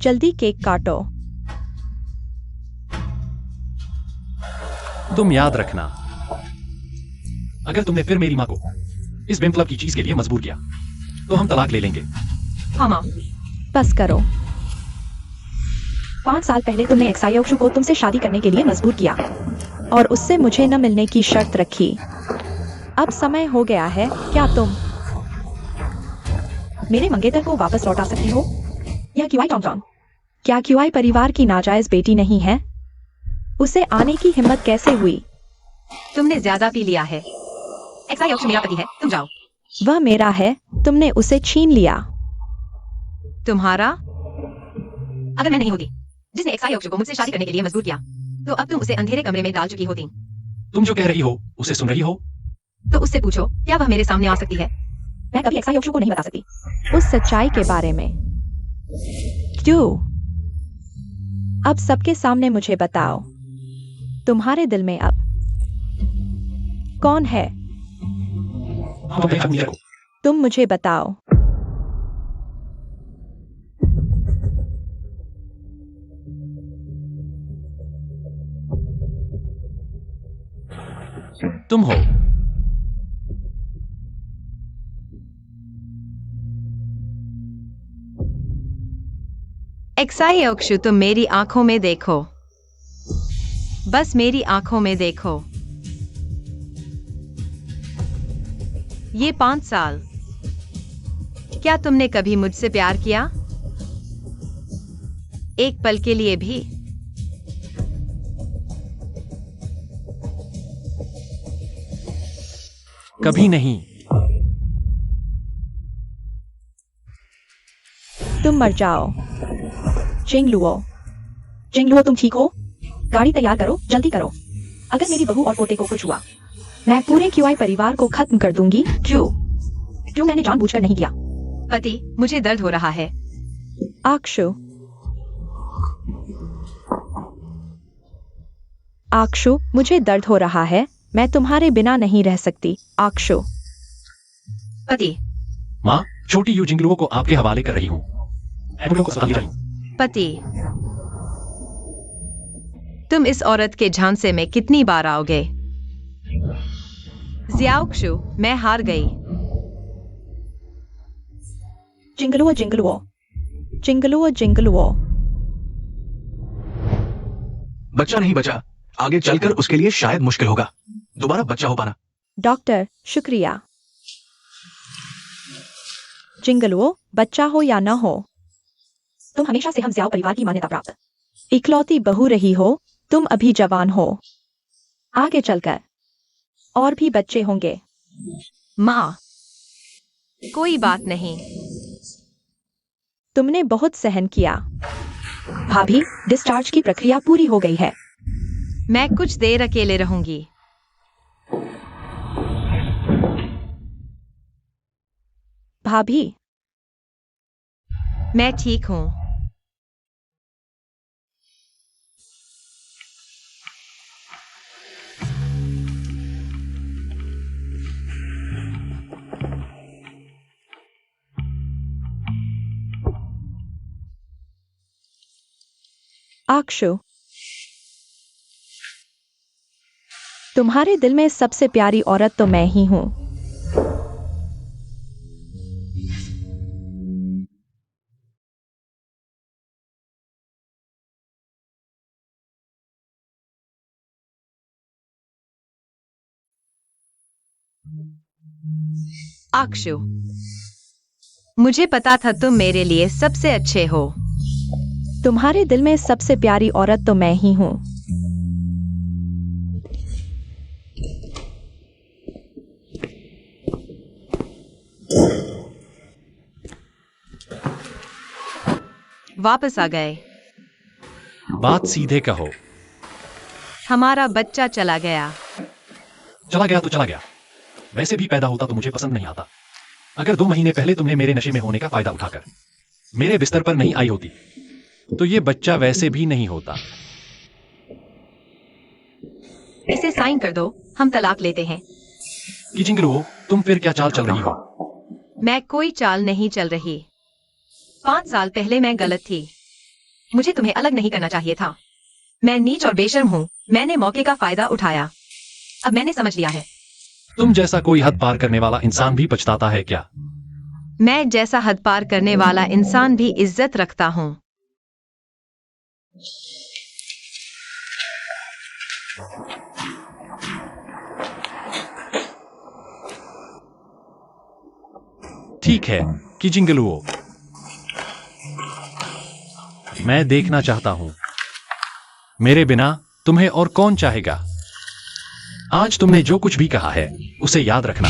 जल्दी केक काटो। तुम याद रखना, अगर तुमने फिर मेरी माँ को इस बिम क्लब की चीज के लिए मजबूर किया तो हम तलाक ले लेंगे। हाँ माँ। बस करो। 5 साल पहले तुमने एक्सायोशु को तुमसे शादी करने के लिए मजबूर किया और उससे मुझे न मिलने की शर्त रखी। अब समय हो गया है, क्या तुम मेरे मंगेतर को वापस लौटा सकती हो? यह क्यूआई टॉन्ग? क्या क्यूआई परिवार की नाजायज बेटी नहीं है? उसे आने की हिम्मत कैसे हुई? तुमने ज्यादा पी लिया है। एक्सायोशु मेरा पति है, तुम जाओ। वह मेरा है, तुमने उसे छीन लिया। तुम्हारा? अगर मैं नहीं होती जिसने एक्सायोशु को मुझसे शादी करने के लिए मजबूर किया, तो अब तुम उसे अंधेरे कमरे में डाल चुकी होती। तुम जो कह रही हो उसे सुन रही हो? तो उससे पूछो, क्या वह मेरे सामने आ सकती है? मैं कभी एक्सायोशु को नहीं बता सकती उस सच्चाई के बारे में। क्यों? अब सबके सामने मुझे बताओ, तुम्हारे दिल में अब कौन है? तुम मुझे बताओ। तुम हो। एक्सायोशु, तुम मेरी आंखों में देखो, बस मेरी आंखों में देखो। ये 5 साल, क्या तुमने कभी मुझसे प्यार किया? एक पल के लिए भी? कभी नहीं। तुम मर जाओ। जिंगलुओ, जिंगलुओ तुम ठीक हो? गाड़ी तैयार करो, जल्दी करो। अगर मेरी बहू और पोते को कुछ हुआ, मैं पूरे क्यूआई परिवार को खत्म कर दूंगी। क्यों मैंने जानबूझकर नहीं किया। पति, मुझे दर्द हो रहा है। आक्षु, आक्षु, मुझे दर्द हो रहा है, मैं तुम्हारे बिना नहीं रह सकती। आक्षु। पति। माँ, छोटी यू जिंगलुओ को आपके हवाले कर रही हूँ। पति, तुम इस औरत के झांसे में कितनी बार आओगे? ज़ियाओक्षु, मैं हार गई। जिंगलुओ, जिंगलुओ, जिंगलुओ, जिंगलुओ। बच्चा नहीं बचा, आगे चलकर उसके लिए शायद मुश्किल होगा दोबारा बच्चा हो पाना। डॉक्टर, शुक्रिया। जिंगलुओ, बच्चा हो या न हो, तुम हमेशा से हम ज़ियाओ परिवार की मान्यता प्राप्त इकलौती बहू रही हो। तुम अभी जवान हो, आगे चलकर और भी बच्चे होंगे। माँ, कोई बात नहीं। तुमने बहुत सहन किया। भाभी, डिस्चार्ज की प्रक्रिया पूरी हो गई है। मैं कुछ देर अकेले रहूंगी। भाभी, मैं ठीक हूँ। आक्षु, तुम्हारे दिल में सबसे प्यारी औरत तो मैं ही हूं। आक्षु, मुझे पता था तुम मेरे लिए सबसे अच्छे हो। तुम्हारे दिल में सबसे प्यारी औरत तो मैं ही हूं। वापस आ गए। बात सीधे कहो। हमारा बच्चा चला गया। चला गया तो चला गया, वैसे भी पैदा होता तो मुझे पसंद नहीं आता। अगर 2 महीने पहले तुमने मेरे नशे में होने का फायदा उठाकर मेरे बिस्तर पर नहीं आई होती तो ये बच्चा वैसे भी नहीं होता। इसे साइन कर दो, हम तलाक लेते हैं। कि जिंगलुओ, तुम फिर क्या चाल चल रही हो? मैं कोई चाल नहीं चल रही। 5 साल पहले मैं गलत थी। मुझे तुम्हें अलग नहीं करना चाहिए था। मैं नीच और बेशर्म हूँ। मैंने मौके का फायदा उठाया। अब मैंने समझ लिया है। तुम जैसा कोई हद पार करने वाला इंसान भी पछताता है क्या? मैं जैसा हद पार करने वाला इंसान भी इज्जत रखता हूँ। ठीक है कि जिंगलुओ, मैं देखना चाहता हूं। मेरे बिना तुम्हें और कौन चाहेगा? आज तुमने जो कुछ भी कहा है उसे याद रखना।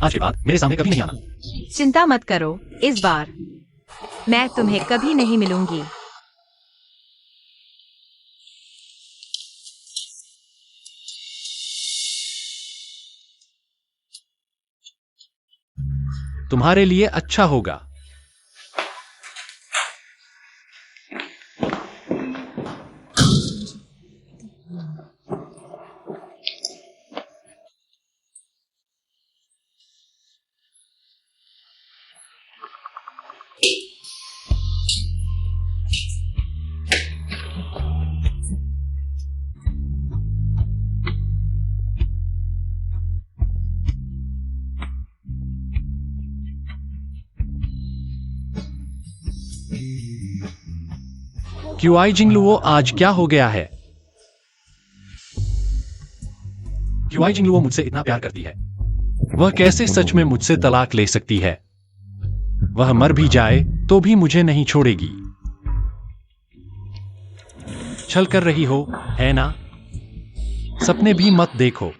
आज के बाद मेरे सामने कभी नहीं आना। चिंता मत करो, इस बार मैं तुम्हें कभी नहीं मिलूंगी। तुम्हारे लिए अच्छा होगा। क्यूआई जिंगलुओ, आज क्या हो गया है? क्यूआई जिंगलुओ मुझसे इतना प्यार करती है, वह कैसे सच में मुझसे तलाक ले सकती है? वह मर भी जाए तो भी मुझे नहीं छोड़ेगी। छल कर रही हो, है ना? सपने भी मत देखो।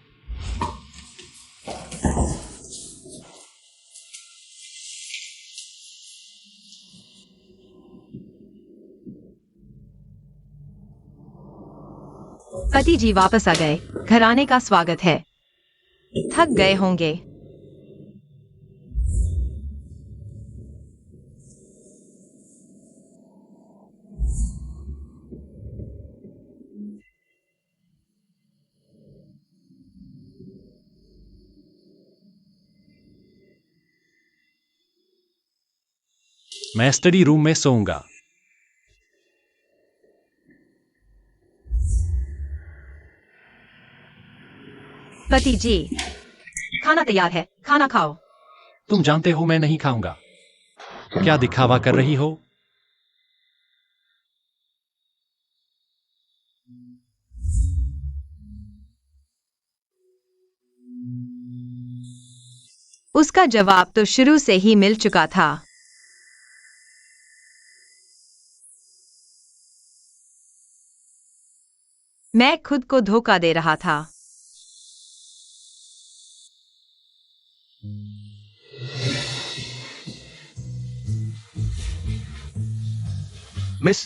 पति जी वापस आ गए। घर आने का स्वागत है। थक गए होंगे। मैं स्टडी रूम में सोऊंगा। पति जी, खाना तैयार है, खाना खाओ। तुम जानते हो मैं नहीं खाऊंगा। क्या दिखावा कर रही हो? उसका जवाब तो शुरू से ही मिल चुका था। मैं खुद को धोखा दे रहा था। मिस,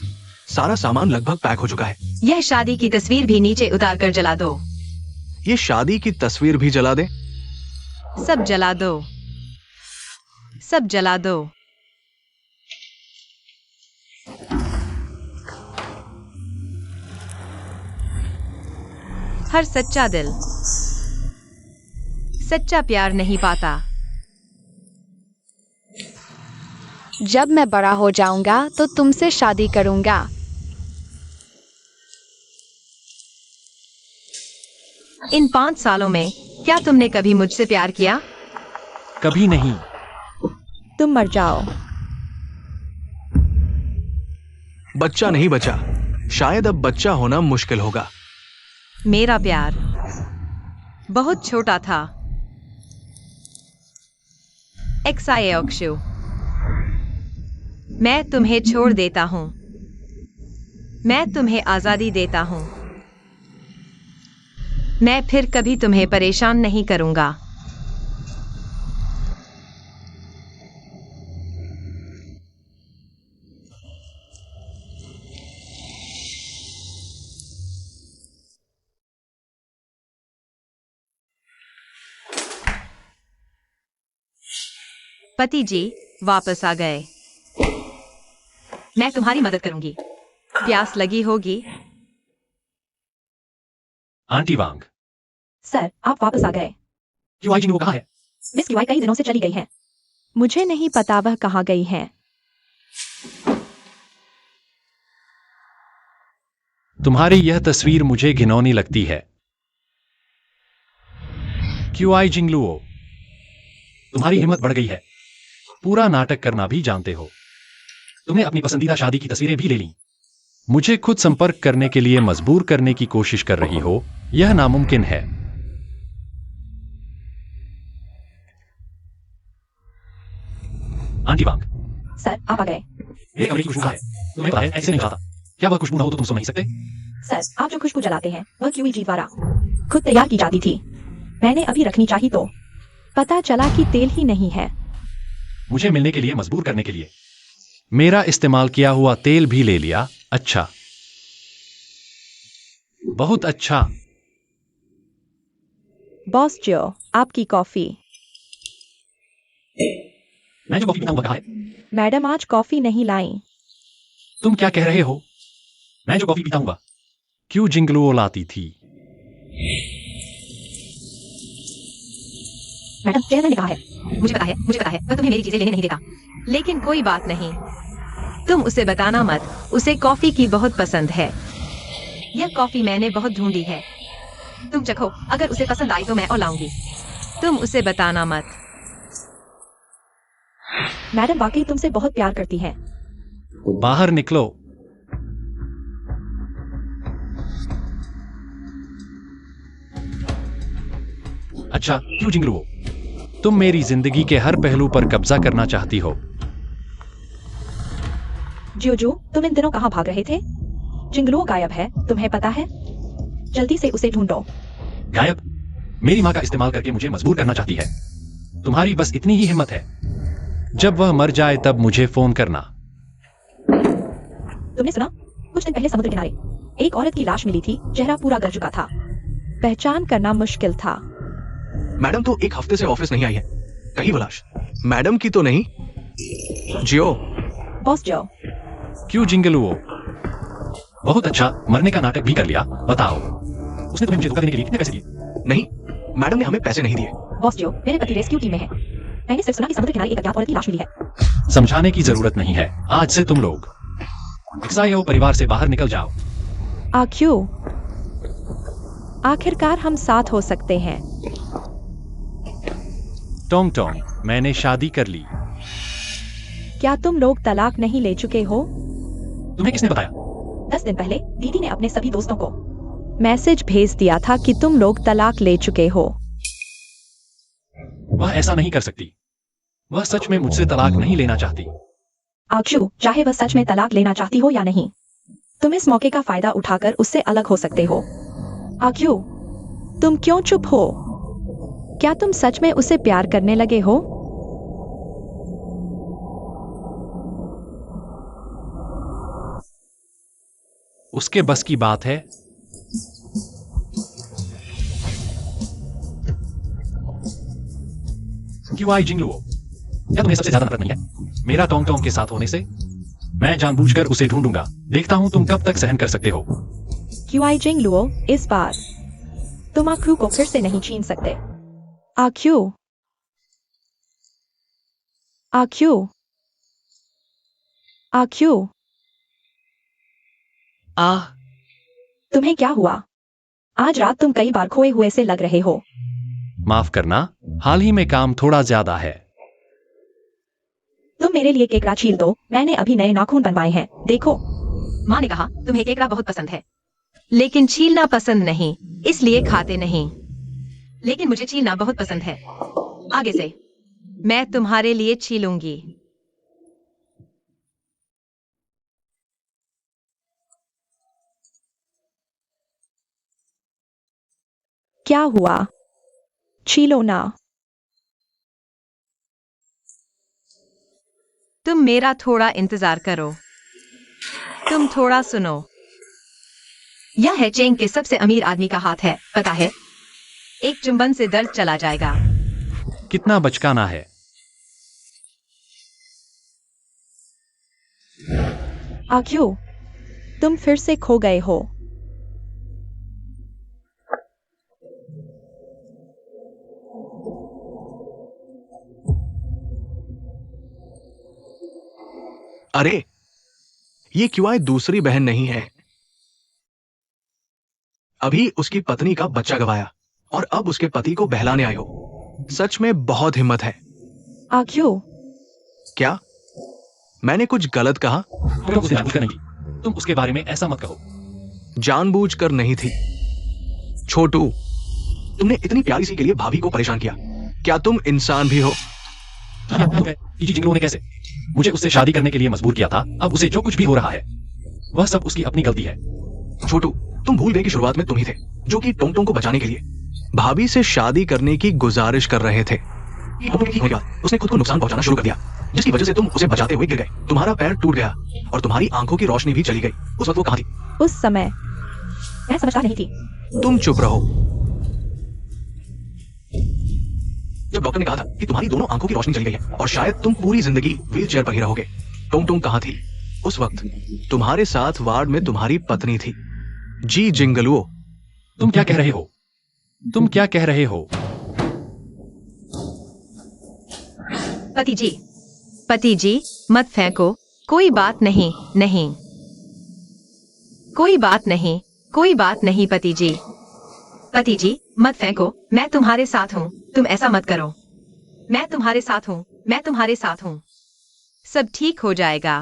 सारा सामान लगभग पैक हो चुका है। यह शादी की तस्वीर भी नीचे उतार कर जला दो। ये शादी की तस्वीर भी जला दे। सब जला दो। सब जला दो। हर सच्चा दिल सच्चा प्यार नहीं पाता। जब मैं बड़ा हो जाऊंगा तो तुमसे शादी करूंगा। इन 5 सालों में क्या तुमने कभी मुझसे प्यार किया? कभी नहीं। तुम मर जाओ। बच्चा नहीं बचा। शायद अब बच्चा होना मुश्किल होगा। मेरा प्यार बहुत छोटा था। एक्साए अक्षु, मैं तुम्हें छोड़ देता हूं। मैं तुम्हें आजादी देता हूं। मैं फिर कभी तुम्हें परेशान नहीं करूंगा। पति जी वापस आ गए। मैं तुम्हारी मदद करूंगी। प्यास लगी होगी। आंटी वांग, सर, आप वापस आ गए। क्यूआई जिंगलुओ कहाँ है? मिस क्यूआई कई दिनों से चली गई है। मुझे नहीं पता वह कहाँ गई है। तुम्हारी यह तस्वीर मुझे घिनौनी लगती है। क्यों आई जिंगलुओ, तुम्हारी हिम्मत बढ़ गई है। पूरा नाटक करना भी जानते हो। तुमने अपनी पसंदीदा शादी की तस्वीरें भी ले ली। मुझे खुद संपर्क करने के लिए मजबूर करने की कोशिश कर रही हो। यह नामुमकिन है। आंटी वांग, सर आप आ गए। मेरे कमरे की खुशबू है। तुम्हें पता है ऐसे नहीं खाता। क्या वह खुशबू ना हो तो तुम सो नहीं सकते? सर आप जो खुशबू जलाते हैं वह क्यूईजी द्वारा खुद तैयार की जाती थी। मैंने अभी रखनी चाहिए तो। पता चला कि तेल ही नहीं है। मुझे मिलने के लिए मजबूर करने के लिए मेरा इस्तेमाल किया हुआ तेल भी ले लिया। अच्छा, बहुत अच्छा। बॉस जो, आपकी कॉफी। मैं जो कॉफी पीता हूं वह कहाँ है? मैडम आज कॉफी नहीं लाई। तुम क्या कह रहे हो? मैं जो कॉफी पीता हूं वह क्यों जिंगलुओ लाती थी? मैडम चेयरमैन ने कहा है। मुझे पता है वह तुम्हें मेरी चीजें लेने नहीं देता। लेकिन कोई बात नहीं, तुम उसे बताना मत। उसे कॉफी की बहुत पसंद है। यह कॉफी मैंने बहुत ढूंढी है। तुम चखो, अगर उसे पसंद आई तो मैं और लाऊंगी। तुम उसे बताना मत। मैडम वाकई तुमसे बहुत प्यार करती है। बाहर निकलो। अच्छा, क्यों जिंगलुओ, तुम मेरी जिंदगी के हर पहलू पर कब्जा करना चाहती हो। जो तुम इन दिनों कहाँ भाग रहे थे? जिंगलुओ गायब है, तुम्हें पता है? जल्दी से उसे ढूंढो। गायब? मेरी माँ का इस्तेमाल करके मुझे मजबूर करना चाहती है। तुम्हारी बस इतनी ही हिम्मत है। जब वह मर जाए तब मुझे फोन करना। तुमने सुना? कुछ दिन पहले समुद्र किनारे एक औरत की लाश मिली थी। चेहरा पूरा गल चुका था। पहचान करना मुश्किल था। मैडम तो एक हफ्ते से ऑफिस नहीं आई है। कहीं वो लाश मैडम की तो नहीं? जियो, बॉस जो, क्यों जिंगलुओ? बहुत अच्छा, मरने का नाटक भी कर लिया। बताओ, उसने तुम्हें मुझे धोखा देने के लिए कितने पैसे दिए? नहीं, मैडम ने हमें पैसे नहीं दिए। बॉस जो, मेरे पति रेस्क्यू टीम में है। मैंने सिर्फ सुना कि समुद्र किनारे एक अज्ञात औरत की लाश मिली है। समझाने की जरूरत नहीं है। आज से तुम लोग एक्सायो परिवार से बाहर निकल जाओ। क्यों? आखिरकार हम साथ हो सकते हैं। टोंग टोंग, मैंने शादी कर ली। क्या तुम लोग तलाक नहीं ले चुके हो? तुम्हें किसने बताया? 10 दिन पहले दीदी ने अपने सभी दोस्तों को मैसेज भेज दिया था कि तुम लोग तलाक ले चुके हो। वह ऐसा नहीं कर सकती। वह सच में मुझसे तलाक नहीं लेना चाहती। आक्षु, चाहे वह सच में तलाक लेना चाहती हो या नहीं, तुम इस मौके का फायदा उठाकर उससे अलग हो सकते हो। आक्षु, तुम क्यों चुप हो? क्या तुम सच में उसे प्यार करने लगे हो? उसके बस की बात है। क्यों आई जिंगलुओ? क्या तुम्हें सबसे ज्यादा नफरत नहीं है मेरा टोंग टोंग के साथ होने से? मैं जानबूझकर उसे ढूंढूंगा। देखता हूं तुम कब तक सहन कर सकते हो। क्यों जिंगलुओ, इस बार तुम आक्षु को फिर से नहीं छीन सकते। आक्यू आक्यू आक्यू आह, तुम्हें क्या हुआ? आज रात तुम कई बार खोए हुए से लग रहे हो। माफ करना, हाल ही में काम थोड़ा ज्यादा है। तुम मेरे लिए केकड़ा छील दो। मैंने अभी नए नाखून बनवाए हैं, देखो। माँ ने कहा तुम्हें केकड़ा बहुत पसंद है। लेकिन छीलना पसंद नहीं, इसलिए खाते नहीं। लेकिन मुझे छीलना बहुत पसंद है। आगे से मैं तुम्हारे लिए छीलूंगी। क्या हुआ? छीलो ना। तुम मेरा थोड़ा इंतजार करो। तुम थोड़ा सुनो। यह है चेंग के सबसे अमीर आदमी का हाथ है, पता है? एक चुंबन से दर्द चला जाएगा। कितना बचकाना है। आक्यू, तुम फिर से खो गए हो। अरे, ये क्यों दूसरी बहन नहीं है? अभी उसकी पत्नी का बच्चा गवाया और अब उसके पति को बहलाने आए हो। सच में बहुत हिम्मत है। क्यों? क्या मैंने कुछ गलत कहा? तुम उसे जानबूझकर नहीं की। तुम उसके बारे में ऐसा मत कहो। जानबूझकर नहीं थी। छोटू, तुमने इतनी प्यारी सी के लिए भाभी को परेशान किया। क्या तुम इंसान भी हो? जी जिंगलुओ ने कैसे मुझे उससे शादी करने के लिए मजबूर किया था। अब उसे जो कुछ भी हो रहा है वह सब उसकी अपनी गलती है। छोटू, तुम भूल गए कि शुरुआत में तुम ही थे जो कि टोंग टोंग को बचाने के लिए भाभी से शादी करने की गुजारिश कर रहे थे। उसने खुद को नुकसान पहुंचाना शुरू कर दिया, जिसकी वजह से तुम उसे बचाते हुए गिर गए। तुम्हारा पैर टूट गया और तुम्हारी आंखों की रोशनी भी चली गई। उस वक्त वो कहां थी? उस समय मैं समझदार नहीं थी। तुम चुप रहो। जब डॉक्टर ने कहा था कि तुम्हारी दोनों आंखों की रोशनी चली गई है और शायद तुम पूरी जिंदगी व्हील चेयर पर ही रहोगे, टोंग टोंग कहां थी? उस वक्त तुम्हारे साथ वार्ड में तुम्हारी पत्नी थी। जी जिंगलुओ। तुम क्या कह रहे हो? तुम क्या कह रहे हो? पति जी मत फेंको। कोई बात नहीं। नहीं, कोई बात नहीं, कोई बात नहीं पति जी मत फेंको। मैं तुम्हारे साथ हूँ, तुम ऐसा मत करो। मैं तुम्हारे साथ हूँ, मैं तुम्हारे साथ हूँ। सब ठीक हो जाएगा।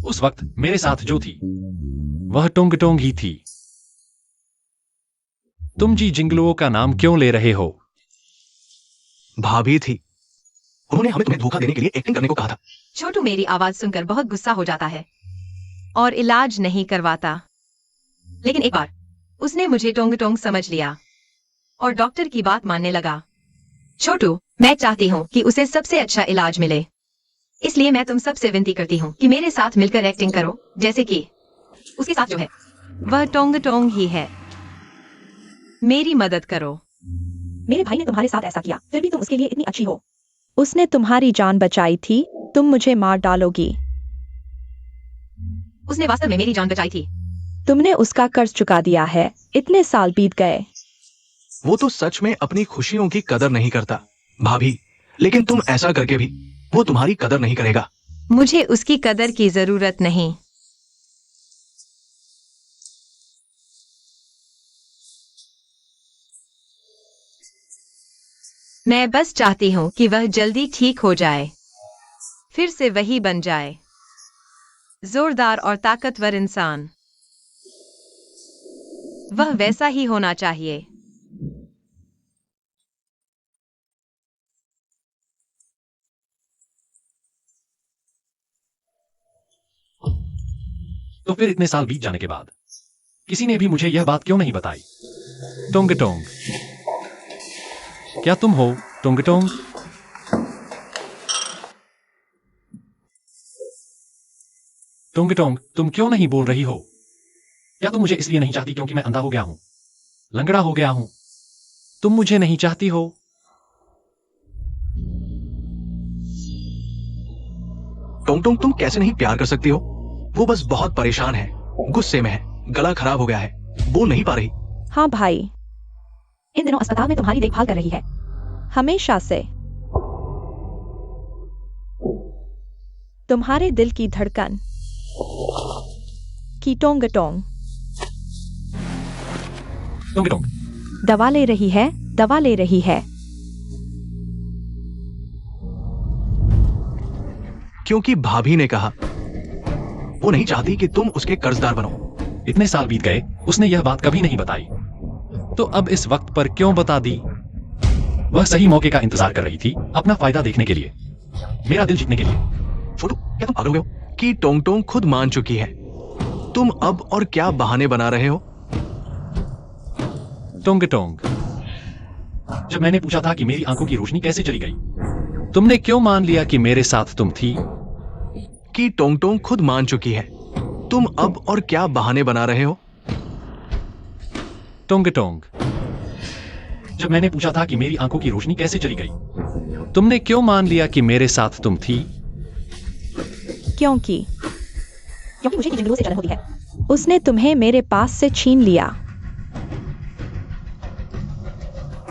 उस वक्त मेरे साथ जो थी वह टोंग टोंग ही थी। तुम जी जिंगलुओ का नाम क्यों ले रहे हो? भाभी थी। उन्होंने हमें तुम्हें धोखा देने के लिए एक्टिंग करने को कहा था। छोटू मेरी आवाज सुनकर बहुत गुस्सा हो जाता है और इलाज नहीं करवाता। लेकिन एक बार उसने मुझे टोंग टोंग समझ लिया और डॉक्टर की बात मानने लगा। छोटू, मैं चाहती हूँ कि उसे सबसे अच्छा इलाज मिले, इसलिए मैं तुम सबसे विनती करती हूँ कि मेरे साथ मिलकर एक्टिंग करो, जैसे कि उसके साथ जो है वह टोंग टोंग ही है। मेरी मदद करो। मेरे भाई ने तुम्हारे साथ ऐसा किया, फिर भी तुम उसके लिए इतनी अच्छी हो। उसने तुम्हारी जान बचाई थी, तुम मुझे मार डालोगी। उसने वास्तव में मेरी जान बचाई थी। तुमने उसका कर्ज चुका दिया है। इतने साल बीत गए। वो तो सच में अपनी खुशियों की कदर नहीं करता भाभी, लेकिन तुम ऐसा करके भी वो तुम्हारी कदर नहीं करेगा। मुझे उसकी कदर की जरूरत नहीं। मैं बस चाहती हूँ कि वह जल्दी ठीक हो जाए, फिर से वही बन जाए, जोरदार और ताकतवर इंसान। वह वैसा ही होना चाहिए। तो फिर इतने साल बीत जाने के बाद किसी ने भी मुझे यह बात क्यों नहीं बताई? टोंग टोंग, क्या तुम हो टोंग टोंग? टोंग टोंग, तुम क्यों नहीं बोल रही हो? क्या तुम मुझे इसलिए नहीं चाहती क्योंकि मैं अंधा हो गया हूं, लंगड़ा हो गया हूं? तुम मुझे नहीं चाहती हो? टोंग टोंग, तुम कैसे नहीं प्यार कर सकती हो? वो बस बहुत परेशान है, गुस्से में है, गला खराब हो गया है, बोल नहीं पा रही। हाँ भाई, इन दिनों अस्पताल में तुम्हारी देखभाल कर रही है। हमेशा से। तुम्हारे दिल की धड़कन की टोंग टोंग टोंग टोंग, दवा ले रही है, दवा ले रही है। क्योंकि भाभी ने कहा वो नहीं चाहती कि तुम उसके कर्जदार बनो। इतने साल बीत गए, उसने यह बात कभी नहीं बताई, तो अब इस वक्त पर क्यों बता दी? वह सही मौके का इंतजार कर रही थी, अपना फायदा देखने के लिए, मेरा दिल जीतने के लिए। छोटू, क्या तुम पागल हो गए हो कि टोंग टोंग खुद मान चुकी है? तुम अब और क्या बहाने बना रहे हो? टोंग टोंग, जब मैंने पूछा था कि मेरी आंखों की रोशनी कैसे चली गई, तुमने क्यों मान लिया कि मेरे साथ तुम थी? कि टोंग टोंग खुद मान चुकी है, तुम अब और क्या बहाने बना रहे हो? टोंग टोंग, जब मैंने पूछा था कि मेरी आंखों की रोशनी कैसे चली गई, तुमने क्यों मान लिया कि मेरे साथ तुम थी? क्योंकि मुझे जिंगलुओ से जलन होती है। उसने तुम्हें मेरे पास से छीन लिया।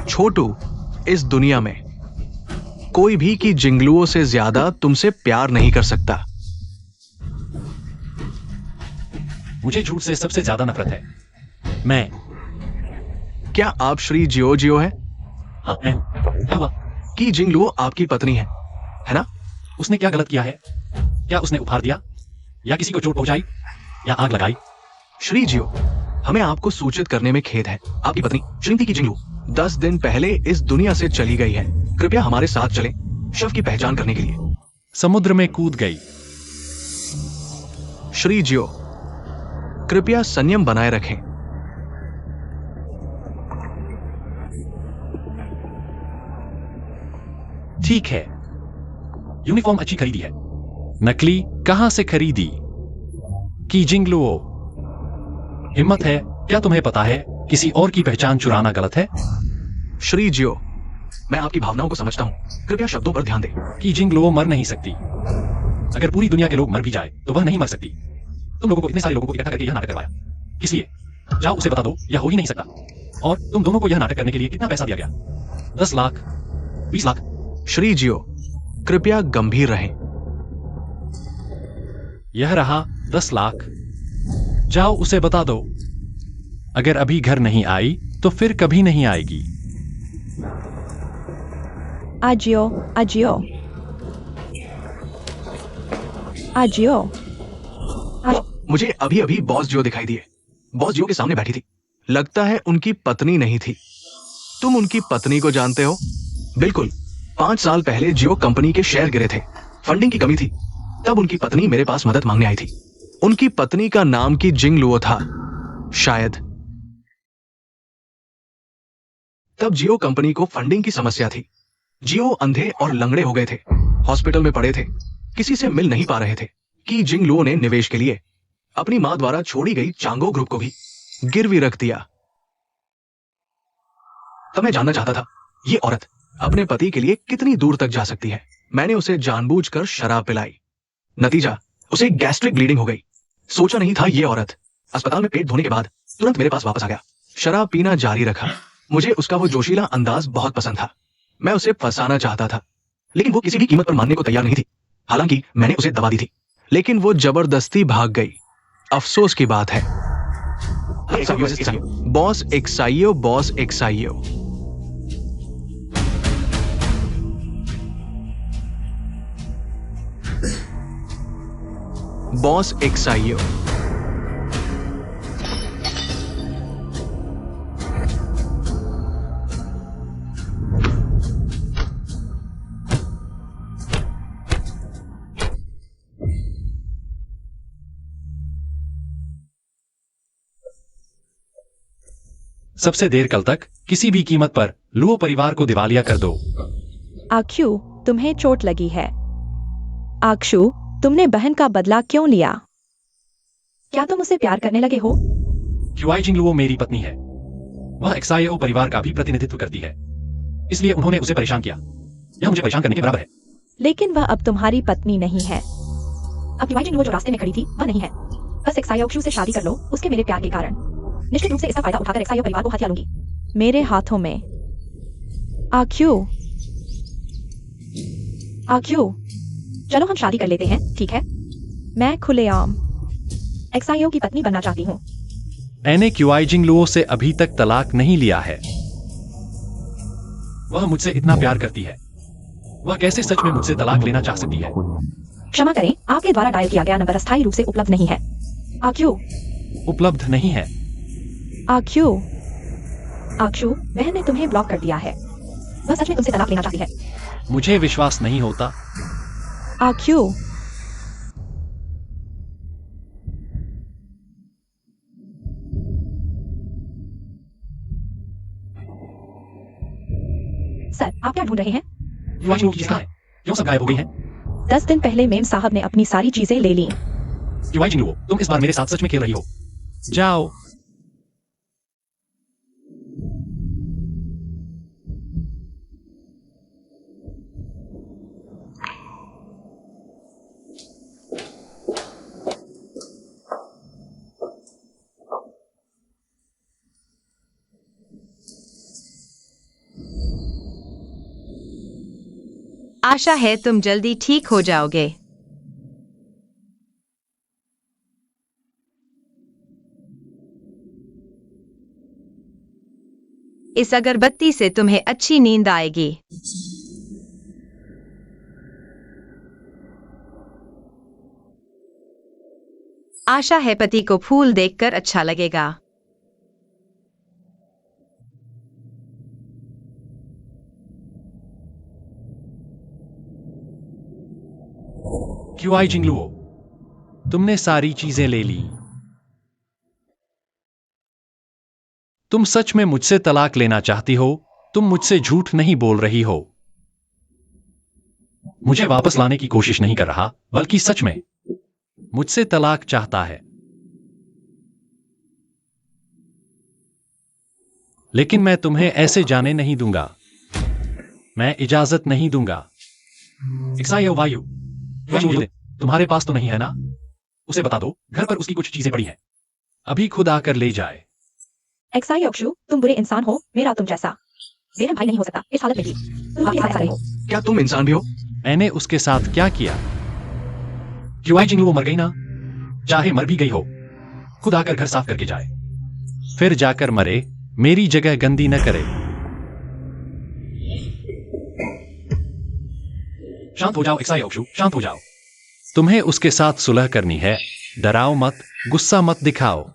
छोटू, इस दुनिया में कोई भी की जिंगलुओं से ज्यादा तुमसे प्यार नहीं कर सकता। मुझे झूठ से सबसे ज्यादा नफरत है। मैं क्या आप श्री जियो जियो हैं? हाँ है। क्या हुआ? की जिंगलुओ आपकी पत्नी है ना? उसने क्या गलत किया है? क्या उसने उपहार दिया, या किसी को चोट पहुंचाई, या आग लगाई? श्री जियो, हमें आपको सूचित करने में खेद है, आपकी पत्नी श्रीमती की जिंगलुओ 10 दिन पहले इस दुनिया से चली गई है। कृपया हमारे साथ चलें शव की पहचान करने के लिए। समुद्र में कूद गई। श्री जियो, कृपया संयम बनाए रखें। ठीक है। यूनिफॉर्म अच्छी खरीदी है। नकली कहां से खरीदी? की जिंगलुओ, हिम्मत है, क्या तुम्हें पता है किसी और की पहचान चुराना गलत है? श्री जियो, मैं आपकी भावनाओं को समझता हूं, कृपया शब्दों पर ध्यान दें। की जिंगलुओ मर नहीं सकती। अगर पूरी दुनिया के लोग मर भी जाए तो वह नहीं मर सकती। तुम लोगों को, इतने सारे लोगों को इकट्ठा करके यह नाटक करवाया, इसलिए जाओ उसे बता दो यह हो ही नहीं सकता। और तुम दोनों को यह नाटक करने के लिए कितना पैसा दिया गया? 10 लाख, 20 लाख? श्री जियो, कृपया गंभीर रहें। यह रहा 10 लाख। जाओ उसे बता दो। अगर अभी घर नहीं आई तो फिर कभी नहीं आएगी। आजियो, आजियो, आजियो। मुझे अभी अभी बॉस जियो दिखाई दिए। बॉस जियो के सामने बैठी थी। लगता है उनकी पत्नी नहीं थी। तुम उनकी पत्नी को जानते हो? बिल्कुल। 5 साल पहले जियो कंपनी के शेयर गिरे थे, फंडिंग की कमी थी। तब उनकी पत्नी मेरे पास मदद मांगने आई थी। उनकी पत्नी का नाम की जिंगलुओ था, शायद। तब जियो कंपनी को फंडिंग की समस्या थी। जियो अंधे और लंगड़े हो गए थे, हॉस्पिटल में पड़े थे, किसी से मिल नहीं पा रहे थे। कि जिंगलुओ ने निवेश के लिए अपनी मां द्वारा छोड़ी गई चांगो ग्रुप को भी गिरवी रख दिया। तब मैं जानना चाहता था, ये औरत अपने पति के लिए कितनी दूर तक जा सकती है। मैंने उसे जानबूझकर शराब पिलाई। नतीजा, उसे गैस्ट्रिक ब्लीडिंग हो गई। सोचा नहीं था ये औरत अस्पताल में पेट धोने के बाद तुरंत मेरे पास वापस आ गया। शराब पीना जारी रखा। मुझे उसका वो जोशीला अंदाज बहुत पसंद था। मैं उसे फंसाना चाहता था, लेकिन वो किसी भी कीमत पर मानने को तैयार नहीं थी। हालांकि मैंने उसे दबा दी थी, लेकिन वो जबरदस्ती भाग गई। अफसोस की बात है। बॉस एक्साइयो, बॉस एक्साइयो। बॉस एक्साइयो। सबसे देर कल तक किसी भी कीमत पर लुओ परिवार को दिवालिया कर दो। आक्यू, तुम्हें चोट लगी है। आक्षु, तुमने बहन का बदला क्यों लिया? क्या तुम उसे प्यार करने लगे हो? क्यूआई जिंगलुओ मेरी पत्नी है। वह एक्साइओ परिवार का भी प्रतिनिधित्व करती है, इसलिए उन्होंने उसे परेशान किया। यह मुझे परेशान करने के बराबर है। लेकिन वह अब तुम्हारी पत्नी नहीं है। अब युवाई जिंगलुओ जो रास्ते में खड़ी थी वह नहीं है। बस एक्साइयो से शादी कर लो, उसके मेरे प्यार के कारण। निश्चित रूप से इसका फायदा उठाकर एक्साइयो परिवार को हथिया लूंगी। मेरे हाथों में। आक्यू, आक्यू, चलो हम शादी कर लेते हैं, ठीक है? मैं खुलेआम एक्साइयो की पत्नी बनना चाहती हूँ। मैंने क्यूआई जिंगलुओ से अभी तक तलाक नहीं लिया है। वह मुझसे इतना प्यार करती है, वह कैसे सच में मुझसे तलाक लेना चाह सकती है? क्षमा करें, आपके द्वारा डायल किया गया नंबर अस्थायी रूप से उपलब्ध नहीं है। आक्यू, उपलब्ध नहीं है। आक्यू, आक्षु, बहन ने तुम्हें ब्लॉक कर दिया है। वह सच में तुमसे तलाक लेना चाहती है। मुझे विश्वास नहीं होता। आक्यू, सर, आप क्या ढूंढ रहे हैं? क्यूआई जिंगलुओ की चीज़ कहाँ है? क्यों सब गायब हो गई हैं? 10 दिन पहले मेम साहब ने अपनी सारी चीजें ले ली। क्यूआई जिंगलुओ, तुम इस बार मेरे साथ सच में खेल रही हो। जाओ। आशा है तुम जल्दी ठीक हो जाओगे। इस अगरबत्ती से तुम्हें अच्छी नींद आएगी। आशा है पति को फूल देखकर अच्छा लगेगा। क्यों आई जिंगलुओ? तुमने सारी चीजें ले ली। तुम सच में मुझसे तलाक लेना चाहती हो? तुम मुझसे झूठ नहीं बोल रही हो। मुझे वापस लाने की कोशिश नहीं कर रहा, बल्कि सच में मुझसे तलाक चाहता है। लेकिन मैं तुम्हें ऐसे जाने नहीं दूंगा। मैं इजाजत नहीं दूंगा। एक्सायो वायु, तुम्हारे पास तो नहीं है ना? उसे बता दो, घर पर उसकी कुछ चीजें पड़ी हैं। अभी खुद आकर ले जाए। एक्साई अक्षु, तुम बुरे इंसान हो, मेरा तुम जैसा मेरा भाई नहीं हो सकता इस हालत में भी। तुम भाभी ऐसा रहे हो। क्या तुम इंसान भी हो? मैंने उसके साथ क्या किया? क्यों आई जिंगलुओ मर गई ना? चाहे मर भी गई हो, खुद आकर घर साफ करके जाए। फिर जाकर मरे, मेरी जगह गंदी न करे। शांत हो जाओ एक्साई अक्षु, शांत हो जाओ। तुम्हें उसके साथ सुलह करनी है। डराओ मत, गुस्सा मत दिखाओ।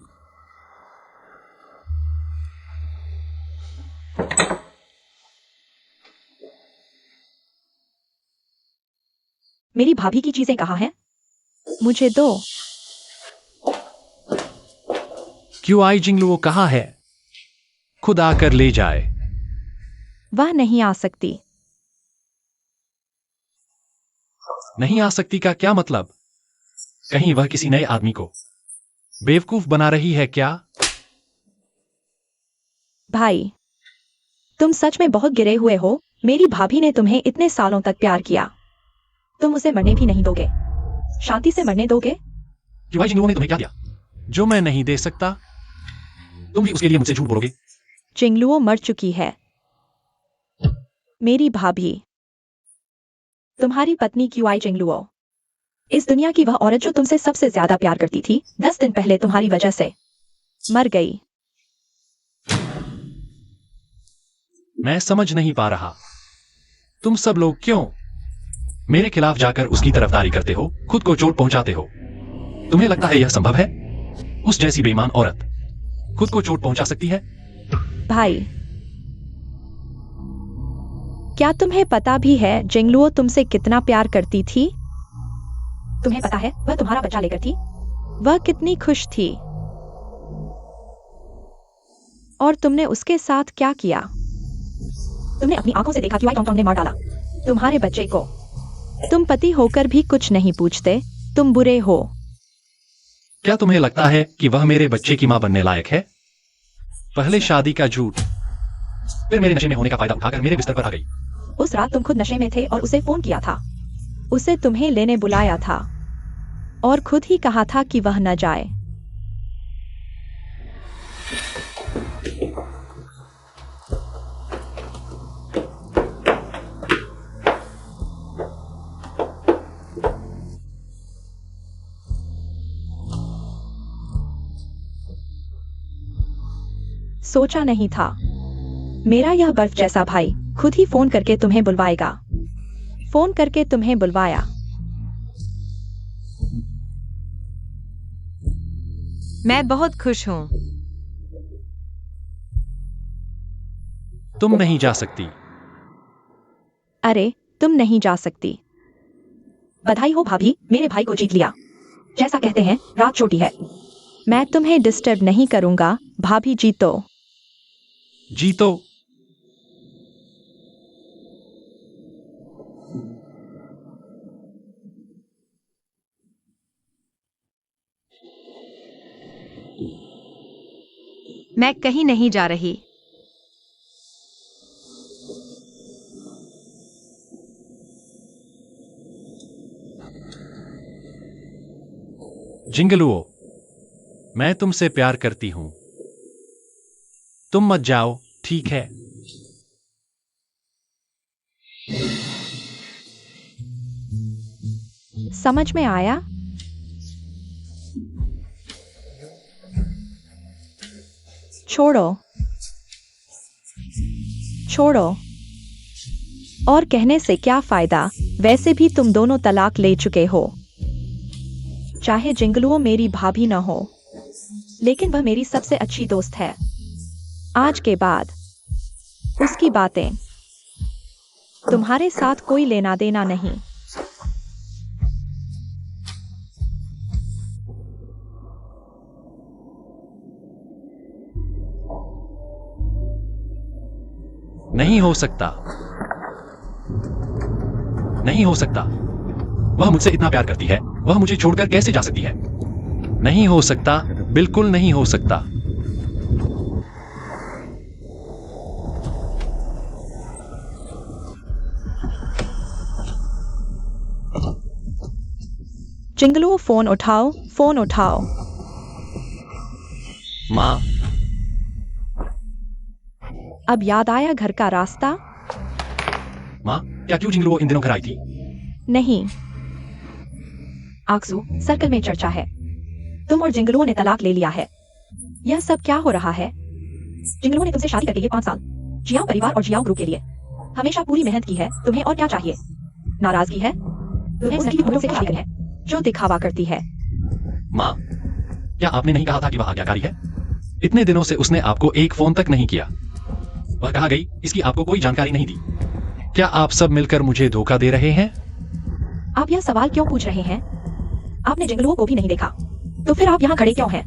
मेरी भाभी की चीजें कहाँ हैं? मुझे दो। क्यों आई जिंगलुओ कहाँ है? खुद आकर ले जाए। वह नहीं आ सकती। नहीं आ सकती का क्या मतलब? कहीं वह किसी नए आदमी को बेवकूफ बना रही है क्या? भाई, तुम सच में बहुत गिरे हुए हो। मेरी भाभी ने तुम्हें इतने सालों तक प्यार किया, तुम उसे मरने भी नहीं दोगे? शांति से मरने दोगे? क्यों आई जिंगलुओ ने तुम्हें क्या दिया जो मैं नहीं दे सकता? तुम भी उसके लिए मुझसे झूठ बोलोगे? जिंगलुओ मर चुकी है। मेरी भाभी, तुम्हारी पत्नी क्यों आई जिंगलुओ? इस दुनिया की वह औरत जो तुमसे सबसे ज्यादा प्यार करती थी, 10 दिन पहले तुम्हारी वजह से मर गई। मैं समझ नहीं पा रहा। तुम सब लोग क्यों मेरे खिलाफ जाकर उसकी तरफदारी करते हो, खुद को चोट पहुंचाते हो? तुम्हें लगता है यह संभव है? उस जैसी बेईमान औरत खुद को चोट पहुंचा सकती है? भाई, क्या तुम्हें पता भी है जिंगलुओ तुमसे कितना प्यार करती थी? तुम्हें पता है वह तुम्हारा बच्चा लेकर थी? वह कितनी खुश थी। और तुमने उसके साथ क्या किया? तुमने अपनी आंखों से देखा कि टॉम ने मार डाला तुम्हारे बच्चे को। तुम पति होकर भी कुछ नहीं पूछते। तुम बुरे हो। क्या तुम्हें लगता है कि वह मेरे बच्चे की मां बनने लायक है? पहले शादी का झूठ, फिर मेरे नशे में होने का फायदा उठाकर मेरे बिस्तर पर आ गई। उस रात तुम खुद नशे में थे और उसे फोन किया था। उसे तुम्हें लेने बुलाया था और खुद ही कहा था कि वह न जाए। सोचा नहीं था मेरा यह बर्फ जैसा भाई खुद ही फोन करके तुम्हें बुलवाएगा। फोन करके तुम्हें बुलवाया। मैं बहुत खुश हूँ। तुम नहीं जा सकती। अरे, तुम नहीं जा सकती। बधाई हो भाभी, मेरे भाई को जीत लिया। जैसा कहते हैं रात छोटी है। मैं तुम्हें डिस्टर्ब नहीं करूंगा। भाभी जीतो। जीतो। मैं कहीं नहीं जा रही। जिंगलुओ, मैं तुमसे प्यार करती हूं। तुम मत जाओ, ठीक है? समझ में आया? छोड़ो। छोड़ो। और कहने से क्या फायदा, वैसे भी तुम दोनों तलाक ले चुके हो। चाहे जिंगलुओ मेरी भाभी न हो, लेकिन वह मेरी सबसे अच्छी दोस्त है। आज के बाद उसकी बातें तुम्हारे साथ कोई लेना देना नहीं। नहीं हो सकता, नहीं हो सकता। वह मुझसे इतना प्यार करती है, वह मुझे छोड़कर कैसे जा सकती है? नहीं हो सकता, बिल्कुल नहीं हो सकता। जिंगलुओ फोन उठाओ, फोन उठाओ। माँ, अब याद आया घर का रास्ता? माँ, क्या क्यों जिंगलुओ इन दिनों घर आई थी? नहीं। आक्सू, सर्कल में चर्चा है। तुम और जिंगलुओ ने तलाक ले लिया है। यह सब क्या हो रहा है? जिंगलुओ ने तुमसे शादी करके ये 5 साल जियाओ परिवार और जियाओ ग्रुप के लिए हमेशा पूरी मेहनत की है। तुम्हें और क्या चाहिए? नाराजगी है? तुम्हें उस लड़की से शादी करनी है जो दिखावा करती है। माँ, क्या आपने नहीं कहा था कि वह आज्ञाकारी है? इतने दिनों से उसने आपको एक फोन तक नहीं किया। वह कहाँ गई, इसकी आपको कोई जानकारी नहीं दी। क्या आप सब मिलकर मुझे धोखा दे रहे हैं? आप यह सवाल क्यों पूछ रहे हैं? आपने जिंगलुओ को भी नहीं देखा, तो फिर आप यहाँ खड़े क्यों हैं?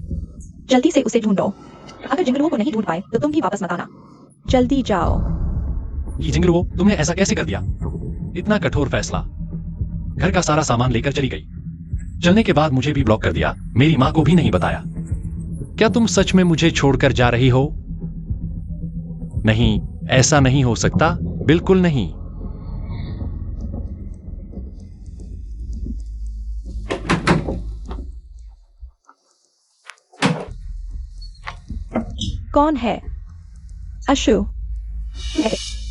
जल्दी से उसे ढूंढो। अगर जिंगलुओ को नहीं ढूंढ पाए तो तुम भी वापस मत आना। जल्दी जाओ। ये जिंगलुओ, तुमने ऐसा कैसे कर दिया? इतना कठोर फैसला। घर का सारा सामान लेकर चली गई। चलने के बाद मुझे भी ब्लॉक कर दिया, मेरी माँ को भी नहीं बताया। क्या तुम सच में मुझे छोड़कर जा रही हो? नहीं, ऐसा नहीं हो सकता, बिल्कुल नहीं। कौन है? अशु।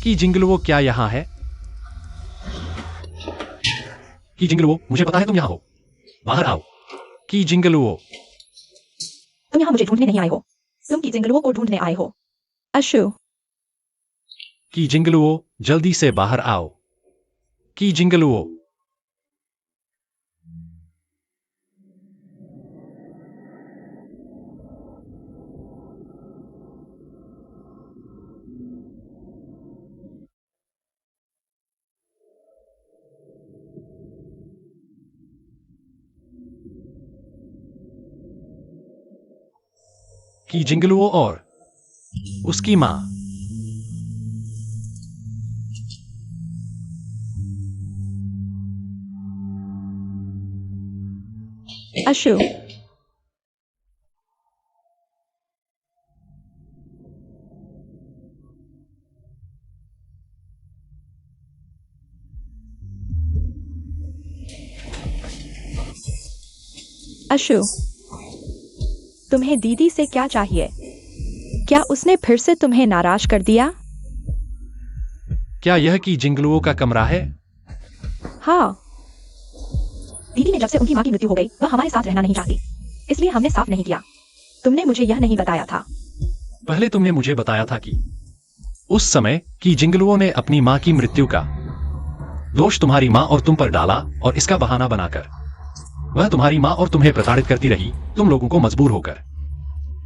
कि जिंगलुओ क्या यहाँ है? कि जिंगलुओ, मुझे पता है तुम यहाँ हो। बाहर आओ। कि जिंगलुओ। तुम यहाँ मुझे ढूंढने नहीं आए हो, तुम की जिंगलुओ को ढूंढने आए हो। अशु। कि जिंगलुओ, जल्दी से बाहर आओ। कि जिंगलुओ। कि जिंगलुओ और उसकी मां। अशु। अशु, तुम्हें दीदी से क्या चाहिए? क्या उसने फिर से तुम्हें नाराज कर दिया? क्या यह कि जिंगलुओ का कमरा है? हाँ। दीदी ने जब से उनकी माँ की मृत्यु हो गई, वह हमारे साथ रहना नहीं चाहती, इसलिए हमने साफ नहीं किया। तुमने मुझे यह नहीं बताया था। पहले तुमने मुझे बताया था कि उस समय कि जिंगलुओ ने अपनी माँ की मृत्यु का दोष तुम्हारी माँ और तुम पर डाला, और इसका बहाना बनाकर वह तुम्हारी माँ और तुम्हें प्रताड़ित करती रही, तुम लोगों को मजबूर होकर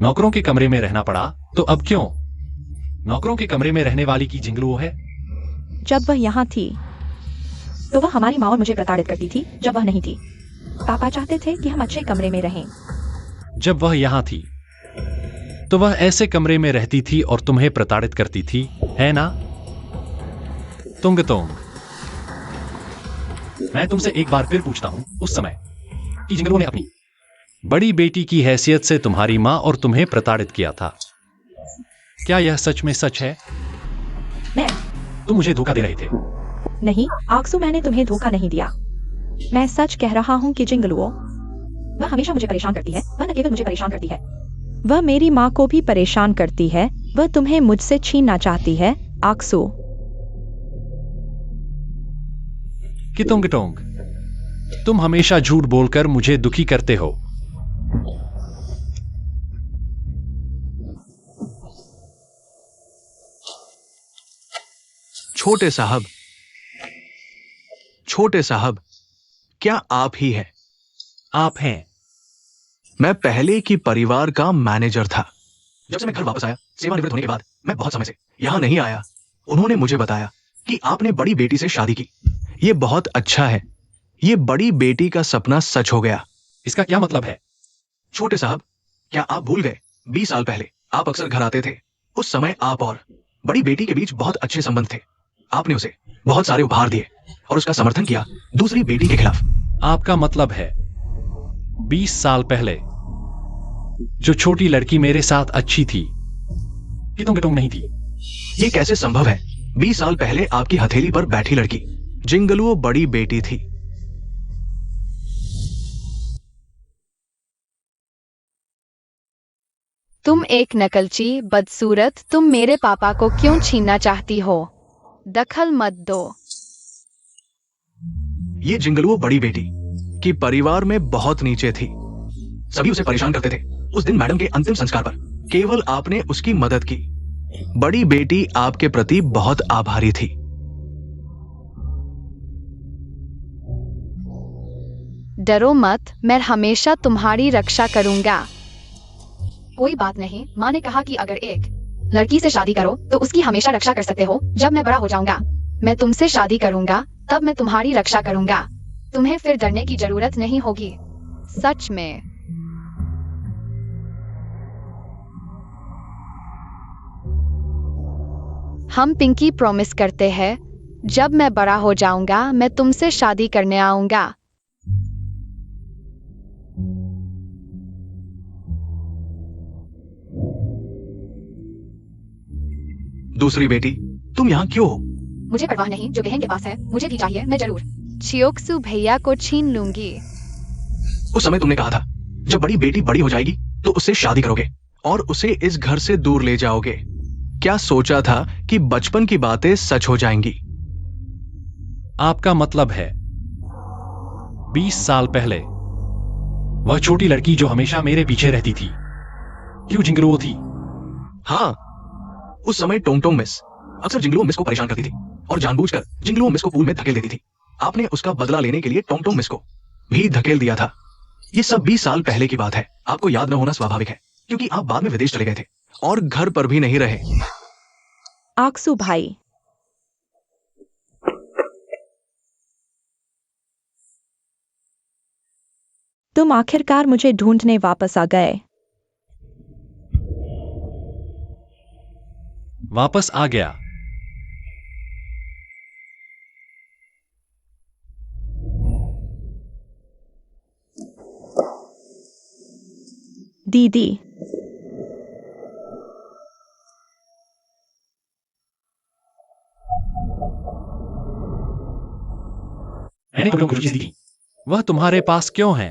नौकरों के कमरे में रहना पड़ा। तो अब क्यों नौकरों के कमरे में रहने वाली की जिंगलुओ है? जब वह यहाँ थी तो वह हमारी माँ और मुझे प्रताड़ित करती थी जब वह नहीं थी। पापा चाहते थे कि हम अच्छे कमरे में रहें। जब वह यहाँ थी तो वह ऐसे कमरे में रहती थी और तुम्हें प्रताड़ित करती थी, है ना? तुंग तुंग। मैं तुमसे एक बार फिर पूछता हूं, उस समय कि जिंगलुओ ने अपनी बड़ी बेटी की हैसियत से तुम्हारी माँ और तुम्हें प्रताड़ित किया था, क्या यह सच में सच है? तुम मुझे धोखा दे रहे थे। नहीं आक्सू, मैंने तुम्हें धोखा नहीं दिया। मैं सच कह रहा हूँ कि जिंगलुओ, वह हमेशा मुझे परेशान करती है। वह न केवल मुझे परेशान करती है, वह मेरी माँ को भी परेशान करती है। वह तुम्हें मुझसे छीनना चाहती है, आक्सू। कितोंग टोंग, तुम हमेशा झूठ बोलकर मुझे दुखी करते हो। छोटे साहब, छोटे साहब, क्या आप ही हैं? आप हैं। मैं पहले की परिवार का मैनेजर था। जब से मैं घर वापस आया सेवानिवृत्त होने के बाद, मैं बहुत समय से यहां नहीं आया। उन्होंने मुझे बताया कि आपने बड़ी बेटी से शादी की। ये बहुत अच्छा है। ये बड़ी बेटी का सपना सच हो गया। इसका क्या मतलब है? छोटे साहब, क्या आप भूल गए 20 साल पहले आप अक्सर घर आते थे। उस समय आप और बड़ी बेटी के बीच बहुत अच्छे संबंध थे। आपने उसे बहुत सारे उपहार दिए और उसका समर्थन किया दूसरी बेटी के खिलाफ। आपका मतलब है 20 साल पहले जो छोटी लड़की मेरे साथ अच्छी थी, कितों नहीं थी? ये कैसे संभव है? 20 साल पहले आपकी हथेली पर बैठी लड़की जिंगलुओ बड़ी बेटी थी। तुम एक नकलची बदसूरत, तुम मेरे पापा को क्यों छीनना चाहती हो? दखल मत दो। ये जिंगलुओ बड़ी बेटी की परिवार में बहुत नीचे थी। सभी उसे परेशान करते थे। उस दिन मैडम के अंतिम संस्कार पर केवल आपने उसकी मदद की। बड़ी बेटी आपके प्रति बहुत आभारी थी। डरो मत, मैं हमेशा तुम्हारी रक्षा करूंगा। कोई बात नहीं, माँ ने कहा कि अगर एक लड़की से शादी करो तो उसकी हमेशा रक्षा कर सकते हो। जब मैं बड़ा हो जाऊंगा, मैं तुमसे शादी करूंगा, तब मैं तुम्हारी रक्षा करूंगा। तुम्हें फिर डरने की जरूरत नहीं होगी। सच में। हम पिंकी प्रॉमिस करते हैं, जब मैं बड़ा हो जाऊंगा मैं तुमसे शादी करने आऊंगा। दूसरी बेटी, तुम यहाँ क्यों हो? मुझे परवाह नहीं, जो बहन के पास है मुझे भी चाहिए, मैं जरूर। चियोक्सु भैया को छीन लूंगी। उस समय तुमने कहा था जब बड़ी बेटी बड़ी हो जाएगी तो उससे शादी करोगे और उसे इस घर से दूर ले जाओगे। क्या सोचा था कि बचपन की बातें सच हो जाएंगी? आपका मतलब है 20 साल पहले वह छोटी लड़की जो हमेशा मेरे पीछे रहती थी, क्यों जिंगलुओ थी? हाँ, उस समय टोंग मिस अक्सर जिंगलुओ मिस को परेशान करती थी और जानबूझकर जिंगलुओ मिस को पूल में धकेल देती थी। आपने उसका बदला लेने के लिए टोंग मिस को भी धकेल दिया था। ये सब 20 साल पहले की बात है। आपको याद न होना स्वाभाविक है, क्योंकि आप बाद में विदेश चले गए थे और घर पर भी नहीं रहे। आक्सू भाई, तुम आखिरकार मुझे ढूंढने वापस आ गए। वापस आ गया। दीदी, मैंने तुमको कुछ चीज दी थी, वह तुम्हारे पास क्यों है?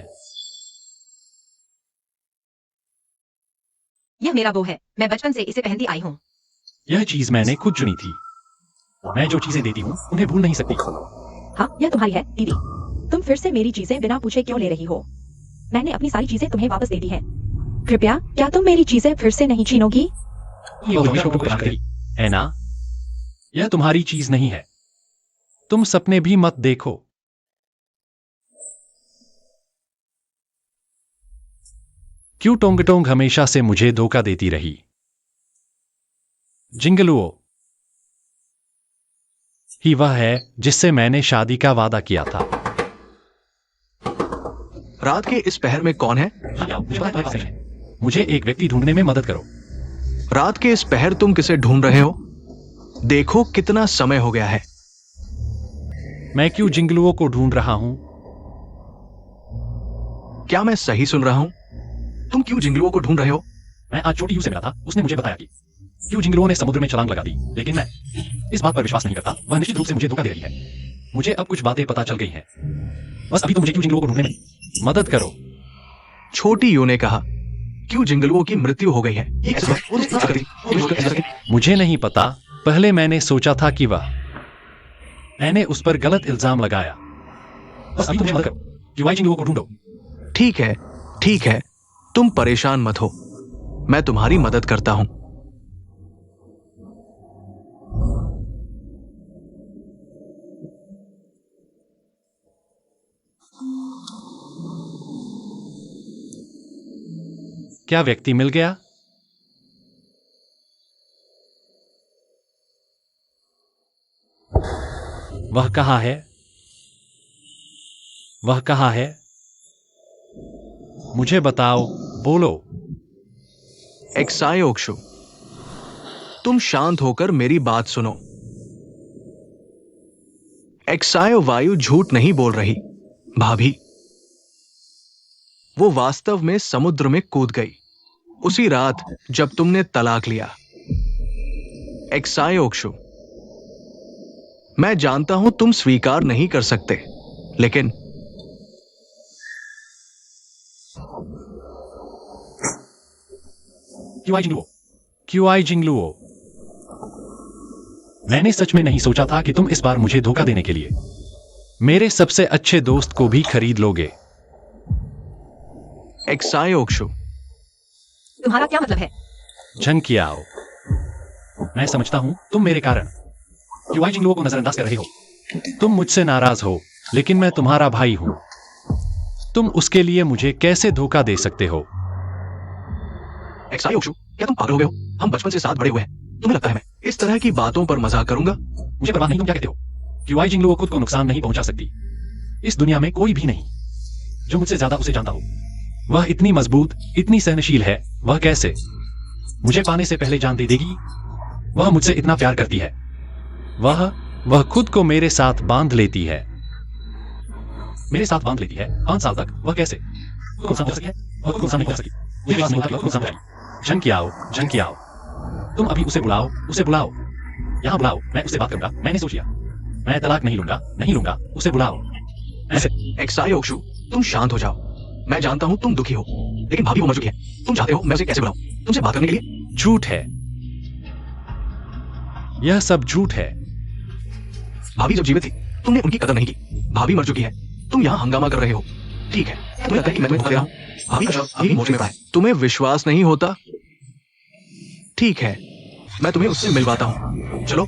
यह मेरा वो है, मैं बचपन से इसे पहनती आई हूँ। यह चीज मैंने खुद चुनी थी। मैं जो चीजें देती हूँ उन्हें भूल नहीं सकती। हाँ, यह तुम्हारी है दीदी। तुम फिर से मेरी चीजें बिना पूछे क्यों ले रही हो? मैंने अपनी सारी चीजें तुम्हें वापस दे दी हैं। कृपया, क्या तुम मेरी चीजें फिर से नहीं छीनोगी? ये हमेशा तुमको परेशान करेगी, है ना? यह तुम्हारी चीज नहीं है। तुम सपने भी मत देखो। क्यों टोंग हमेशा से मुझे धोखा देती रही? जिंगलुओ ही वह है जिससे मैंने शादी का वादा किया था। रात के इस पहर में कौन है? मुझे एक व्यक्ति ढूंढने में मदद करो। रात के इस पहर तुम किसे ढूंढ रहे हो? देखो कितना समय हो गया है। मैं क्यों जिंगलुओ को ढूंढ रहा हूं? क्या मैं सही सुन रहा हूं? तुम क्यों जिंगलुओ को ढूंढ रहे हो? मैं आज छोटी यू से मिला था, उसने मुझे बताया कि क्यों जिंगलुओ ने समुद्र में छलांग लगा दी, लेकिन मैं इस बात पर विश्वास नहीं करता। वह निश्चित रूप से मुझे धोखा दे रही है। मुझे अब कुछ बातें पता चल गई हैं। बस अभी तो मुझे क्यों जिंगलुओ को ढूंढने में मदद करो। छोटी यू ने कहा, क्यों जिंगलुओ की मृत्यु हो गई है? ये कैसे? मुझे नहीं पता। पहले मैंने सोचा था कि मैंने उस पर गलत इल्जाम लगाया। बस अभी तो मुझे मदद करो। क्यों जिंगलुओ को ढूंढो। ठीक है, ठीक है, तुम परेशान मत हो, मैं तुम्हारी मदद करता हूं। क्या व्यक्ति मिल गया? वह कहाँ है? वह कहाँ है? मुझे बताओ, बोलो। एक्सायोक्षु, तुम शांत होकर मेरी बात सुनो। एक्सायो वायु झूठ नहीं बोल रही, भाभी। वो वास्तव में समुद्र में कूद गई उसी रात जब तुमने तलाक लिया। एक्सायोक्षु, मैं जानता हूं तुम स्वीकार नहीं कर सकते, लेकिन क्यूआई जिंगलुओ, मैंने सच में नहीं सोचा था कि तुम इस बार मुझे धोखा देने के लिए मेरे सबसे अच्छे दोस्त को भी खरीद लोगे। एक्सायोक्षु, तुम्हारा क्या मतलब है? झंकियाओ, मैं समझता हूं तुम मेरे कारण क्यूआई जिंगलुओ को नजरअंदाज कर रहे हो। तुम मुझसे नाराज हो, लेकिन मैं तुम्हारा भाई हूं। तुम उसके लिए मुझे कैसे धोखा दे सकते हो? एक्सायोक्षु, क्या तुम पागल हो गए हो? हम बचपन से साथ बड़े हुए हैं। तुम्हें लगता है मैं इस तरह की बातों पर मजाक करूंगा? मुझे परवाह नहीं तुम क्या कहते हो। क्यूआई जिंगलुओ खुद को नुकसान नहीं पहुंचा सकती। इस दुनिया में कोई भी नहीं जो मुझसे ज्यादा उसे जानता हो। वह इतनी मजबूत, इतनी सहनशील है। वह कैसे मुझे पाने से पहले जान दे देगी? वह मुझसे इतना प्यार करती है। वह खुद को मेरे साथ बांध लेती है। मेरे साथ बांध लेती है 5 साल तक। वह कैसे खुद को नुकसान हो सकी है? वह खुद को नुकसान नहीं हो सकी। मुझे विश्वास नहीं होता कि वह खुद नुकसान होगी। झंकियाओ, तुम अभी उसे बुलाओ, उसे बुलाओ, यहां बुलाओ। मैं उससे बात करूंगा। मैंने सोच लिया, मैं तलाक नहीं लूंगा। उसे बुलाओ। एक्सायोक्षु, तुम शांत हो जाओ। मैं जानता हूं तुम दुखी हो, लेकिन भाभी वो मर चुकी है। तुम चाहते हो मैं उसे कैसे बुलाऊं तुमसे बात करने के लिए? झूठ है, यह सब झूठ है। भाभी जब जीवित थी तुमने उनकी कदर नहीं की। भाभी मर चुकी है, तुम यहाँ हंगामा कर रहे हो। ठीक है, तुम्हें लगता है कि मैं तुम्हें धोखा दे रहा हूं। भाभी का शव अभी मोर्चे में पड़ा है। तुम्हें विश्वास नहीं होता? ठीक है, मैं तुम्हें उससे मिलवाता हूं। चलो।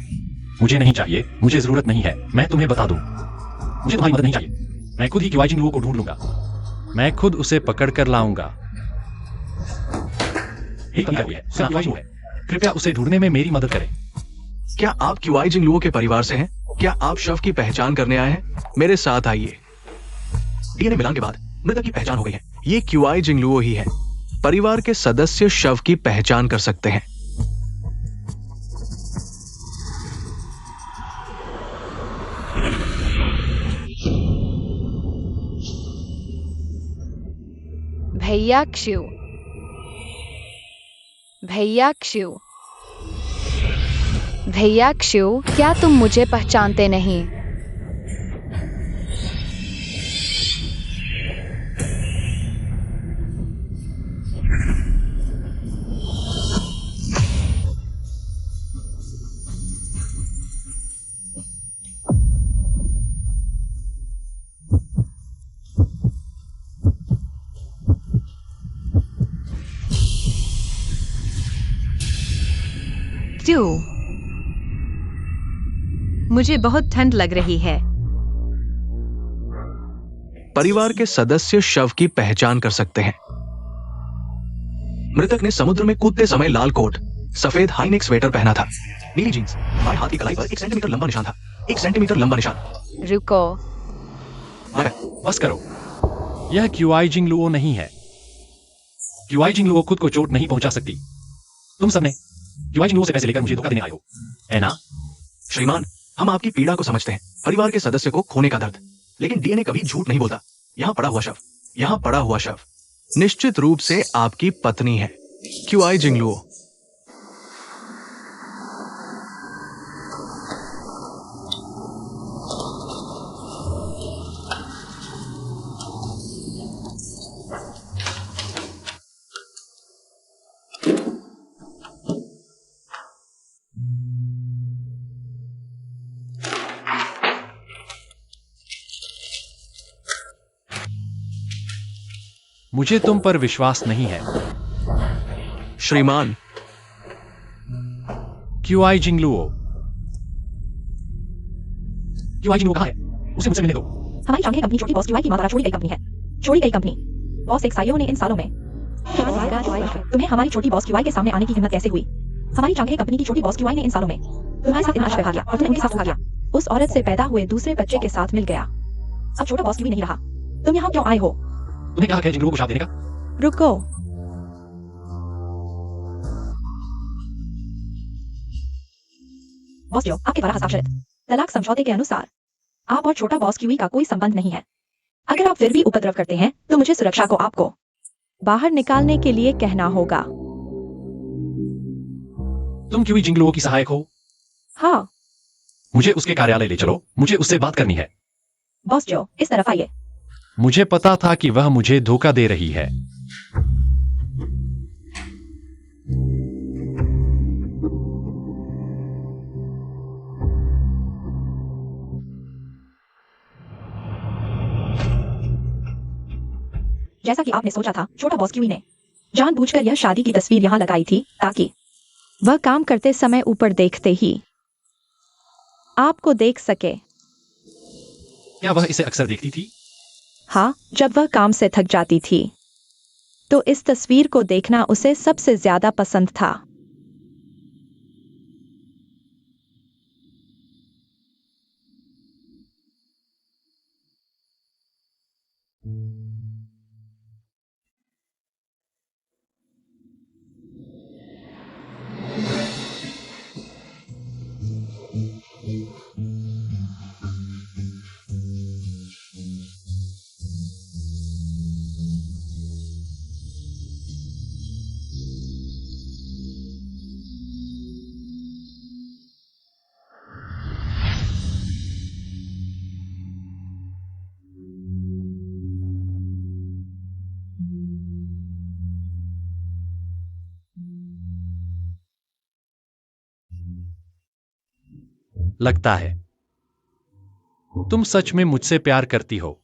मुझे नहीं चाहिए, मुझे जरूरत नहीं है। मैं तुम्हें बता दूं, मुझे तुम्हारी मदद नहीं चाहिए। मैं खुद ही क्यूआई जिंगलुओ को ढूंढ लूंगा। मैं खुद उसे पकड़ कर लाऊंगा। कृपया उसे ढूंढने में मेरी मदद करें। क्या आप क्यूआई जिंगलुओ के परिवार से हैं? क्या आप शव की पहचान करने आए हैं? मेरे साथ आइए। डीएनए मिलान के बाद मृतक की पहचान हो गई है। ये क्यूआई जिंगलुओ ही है। परिवार के सदस्य शव की पहचान कर सकते हैं। भैयाक्षु, भैयाक्षु, क्या तुम मुझे पहचानते नहीं? क्यों? मुझे बहुत ठंड लग रही है। परिवार के सदस्य शव की पहचान कर सकते हैं। मृतक ने समुद्र में कूदते समय लाल कोट, सफेद हाईनेक स्वेटर पहना था, नीली जींस, बाएं हाथ की कलाई पर 1 सेंटीमीटर लंबा निशान था। 1 सेंटीमीटर लंबा निशान। रुको, बस करो। यह क्यूआई जिंगलुओ नहीं है। क्यूआई जिंगलुओ खुद को चोट नहीं पहुंचा सकती। तुम सबने क्यूआई जिंगलुओ से पैसे लेकर मुझे धोखा देने आए हो, है ना? श्रीमान, हम आपकी पीड़ा को समझते हैं, परिवार के सदस्य को खोने का दर्द, लेकिन डीएनए कभी झूठ नहीं बोलता। यहाँ पड़ा हुआ शव निश्चित रूप से आपकी पत्नी है, क्यूआई जिंगलुओ। मुझे तुम पर विश्वास नहीं है। श्रीमान, क्यूआई जिंगलुओ कहाँ है? उसे मुझसे मिलने दो। हमारी चांगे कंपनी छोटी बॉस क्यूआई की मां द्वारा छोड़ी गई कंपनी है। छोड़ी गई कंपनी। बॉस एक साइयो ने इन सालों में तुम्हें हमारी छोटी बॉस क्यूआई के सामने आने की हिम्मत कैसे हुई? हमारी चांगे कंपनी की छोटी बॉस क्यूआई ने इन सालों में तुम्हारे साथ इतना अच्छा व्यवहार किया और तुमने उनके साथ धोखा किया। उस औरत से पैदा हुए दूसरे बच्चे के साथ मिल गया। अब छोटा बॉस क्यूआई नहीं रहा। तुम यहाँ क्यों आए हो? तुम्हें क्या हक है जिंगलुओ को शाप देने का? रुको। बॉस जो आपके द्वारा हस्ताक्षरित तलाक समझौते के अनुसार आप और छोटा बॉस क्यूआई का कोई संबंध नहीं है। अगर आप फिर भी उपद्रव करते हैं तो मुझे सुरक्षा को आपको बाहर निकालने के लिए कहना होगा। तुम क्यों जिंगलुओ की सहायक हो? हाँ। मुझे उसके कार्यालय ले चलो, मुझे उससे बात करनी है। बॉस जो इस तरफ आइए। मुझे पता था कि वह मुझे धोखा दे रही है। जैसा कि आपने सोचा था, छोटा बॉस क्यूआई ने जानबूझकर यह शादी की तस्वीर यहाँ लगाई थी ताकि वह काम करते समय ऊपर देखते ही आपको देख सके। क्या वह इसे अक्सर देखती थी? हाँ, जब वह काम से थक जाती थी तो इस तस्वीर को देखना उसे सबसे ज्यादा पसंद था। लगता है तुम सच में मुझसे प्यार करती हो।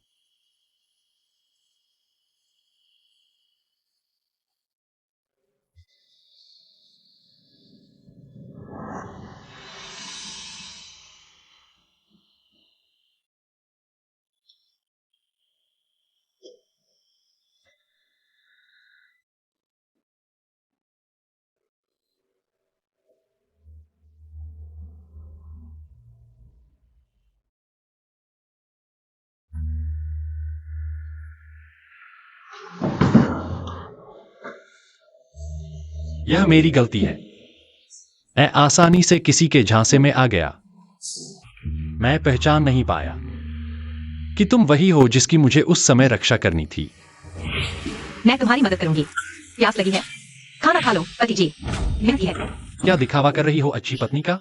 यह मेरी गलती है। मैं आसानी से किसी के झांसे में आ गया। मैं पहचान नहीं पाया कि तुम वही हो जिसकी मुझे उस समय रक्षा करनी थी। मैं तुम्हारी मदद करूंगी। प्यास लगी है? खाना खा लो पति जी। विनती है। क्या दिखावा कर रही हो अच्छी पत्नी का?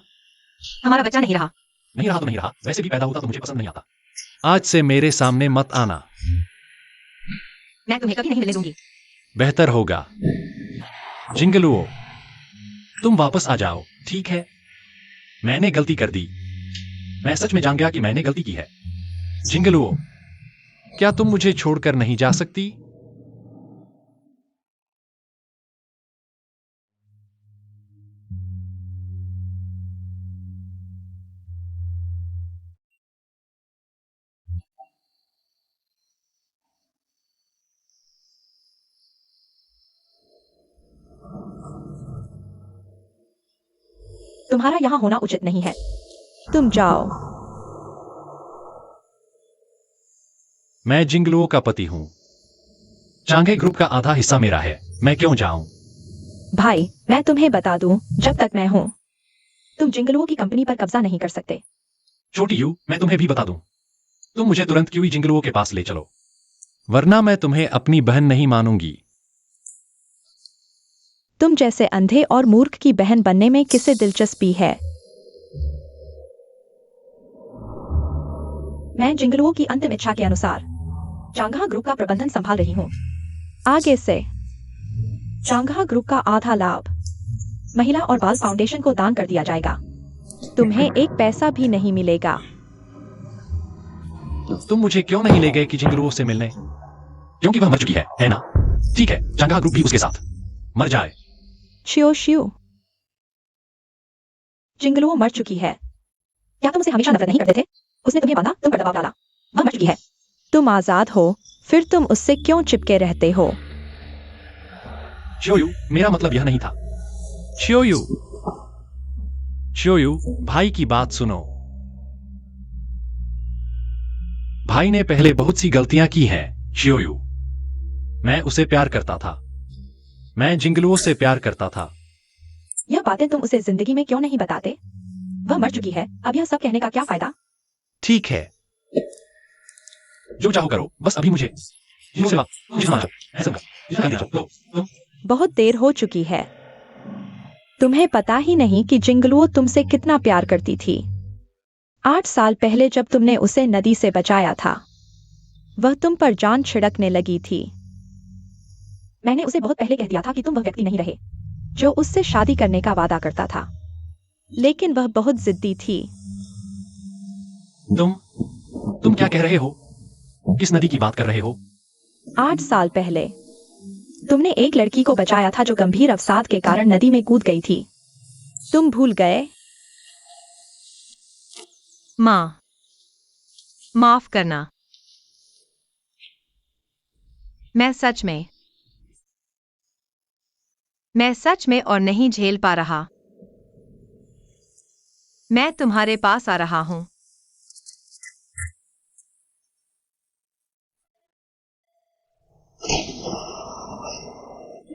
हमारा बच्चा नहीं रहा। नहीं रहा तो नहीं रहा, वैसे भी पैदा होता तो मुझे पसंद नहीं आता। आज से मेरे सामने मत आना। मैं तुम्हें कभी नहीं मिलने दूंगी। बेहतर होगा। जिंगलुओ, तुम वापस आ जाओ, ठीक है? मैंने गलती कर दी। मैं सच में जान गया कि मैंने गलती की है। जिंगलुओ, क्या तुम मुझे छोड़कर नहीं जा सकती? तुम्हारा यहाँ होना उचित नहीं है। तुम जाओ। मैं जिंगलुओ का पति हूं। चांगे ग्रुप का आधा हिस्सा मेरा है। मैं क्यों जाऊं? भाई, मैं तुम्हें बता दूं, जब तक मैं हूं तुम जिंगलुओ की कंपनी पर कब्जा नहीं कर सकते। छोटी यू, मैं तुम्हें भी बता दूं, तुम मुझे तुरंत क्यूई जिंगलुओ के पास ले चलो, वरना मैं तुम्हें अपनी बहन नहीं मानूंगी। तुम जैसे अंधे और मूर्ख की बहन बनने में किसे दिलचस्पी है? मैं जिंगलुओ की अंतिम इच्छा के अनुसार चांगहा ग्रुप का प्रबंधन संभाल रही हूँ। आगे से चांगहा ग्रुप का आधा लाभ महिला और बाल फाउंडेशन को दान कर दिया जाएगा। तुम्हें एक पैसा भी नहीं मिलेगा। तुम मुझे क्यों नहीं ले गए कि जिंगलुओ से मिलने? क्योंकि वह मर चुकी है ना? ठीक है, चांगहा ग्रुप भी उसके साथ मर जाए। श्यो श्यो, जिंगलुओ मर चुकी है। क्या तुम उसे हमेशा नफरत नहीं करते थे? उसने तुम्हें बांधा, तुम पर दबाव डाला। वह मर चुकी है। तुम आजाद हो, फिर तुम उससे क्यों चिपके रहते हो? चियोयू, मेरा मतलब यह नहीं था। चियोयू, चियोयू, भाई की बात सुनो। भाई ने पहले बहुत सी गलतियां की हैं, चियोयू। मैं उसे प्यार करता था। मैं जिंगलुओ से प्यार करता था। यह बातें तुम उसे जिंदगी में क्यों नहीं बताते? वह मर चुकी है, अब यह सब कहने का क्या फायदा? ठीक है, जो चाहो करो, बस अभी मुझे मुझसे बात मुझे सुना जाओ, ऐसा करने जाओ, तुम बहुत देर हो चुकी है। तुम्हें पता ही नहीं कि जिंगलुओ तुमसे कितना प्यार करती थी। 8 साल पहले जब तुमने उसे नदी से बचाया था, वह तुम पर जान छिड़कने लगी थी। मैंने उसे बहुत पहले कह दिया था कि तुम वह व्यक्ति नहीं रहे जो उससे शादी करने का वादा करता था। लेकिन वह बहुत जिद्दी थी। तुम क्या कह रहे हो? किस नदी की बात कर रहे हो? 8 साल पहले तुमने एक लड़की को बचाया था जो गंभीर अवसाद के कारण नदी में कूद गई थी। तुम भूल गए? माँ, माफ करना। मैं सच में और नहीं झेल पा रहा। मैं तुम्हारे पास आ रहा हूं।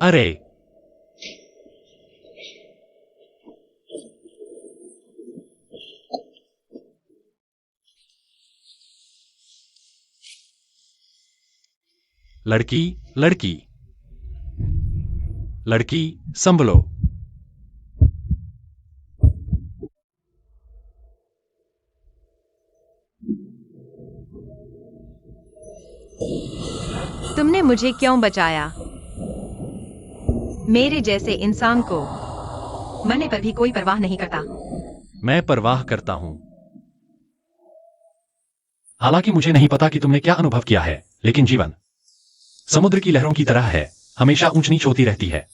अरे, लड़की, लड़की, लड़की, संभलो। तुमने मुझे क्यों बचाया? मेरे जैसे इंसान को मरने पर भी कोई परवाह नहीं करता। मैं परवाह करता हूं। हालांकि मुझे नहीं पता कि तुमने क्या अनुभव किया है, लेकिन जीवन समुद्र की लहरों की तरह है, हमेशा ऊंच नीच होती रहती है।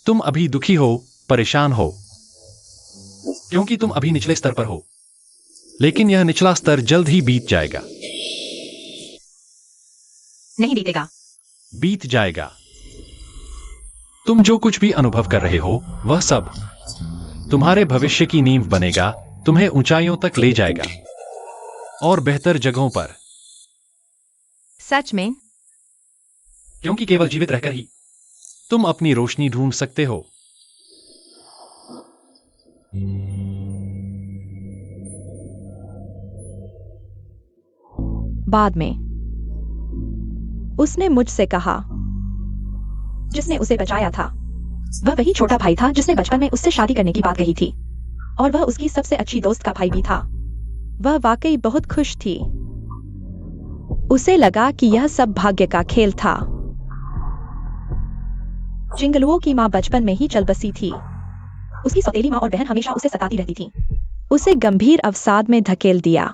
तुम अभी दुखी हो, परेशान हो, क्योंकि तुम अभी निचले स्तर पर हो, लेकिन यह निचला स्तर जल्द ही बीत जाएगा। नहीं बीतेगा। बीत जाएगा। तुम जो कुछ भी अनुभव कर रहे हो, वह सब तुम्हारे भविष्य की नींव बनेगा, तुम्हें ऊंचाइयों तक ले जाएगा और बेहतर जगहों पर। सच में? क्योंकि केवल जीवित रहकर ही तुम अपनी रोशनी ढूंढ सकते हो। बाद में उसने मुझसे कहा, जिसने उसे बचाया था वह वही छोटा भाई था जिसने बचपन में उससे शादी करने की बात कही थी, और वह उसकी सबसे अच्छी दोस्त का भाई भी था। वह वाकई बहुत खुश थी। उसे लगा कि यह सब भाग्य का खेल था। जिंगलुओ की माँ बचपन में ही चल बसी थी। उसकी सौतेली माँ और बहन हमेशा उसे सताती रहती थी। उसे गंभीर अवसाद में धकेल दिया।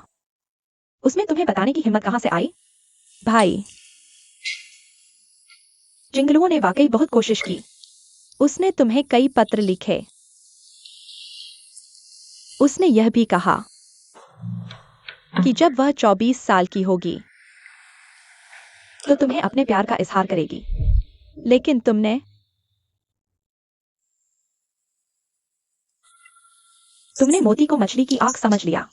उसमें तुम्हें बताने की हिम्मत कहां से आई? भाई, जिंगलुओ ने वाकई बहुत कोशिश की। उसने तुम्हें कई पत्र लिखे। उसने यह भी कहा कि जब वह 24 साल की होगी तो तुम्हें अपने प्यार का इजहार करेगी। लेकिन तुमने मोती को मछली की आंख समझ लिया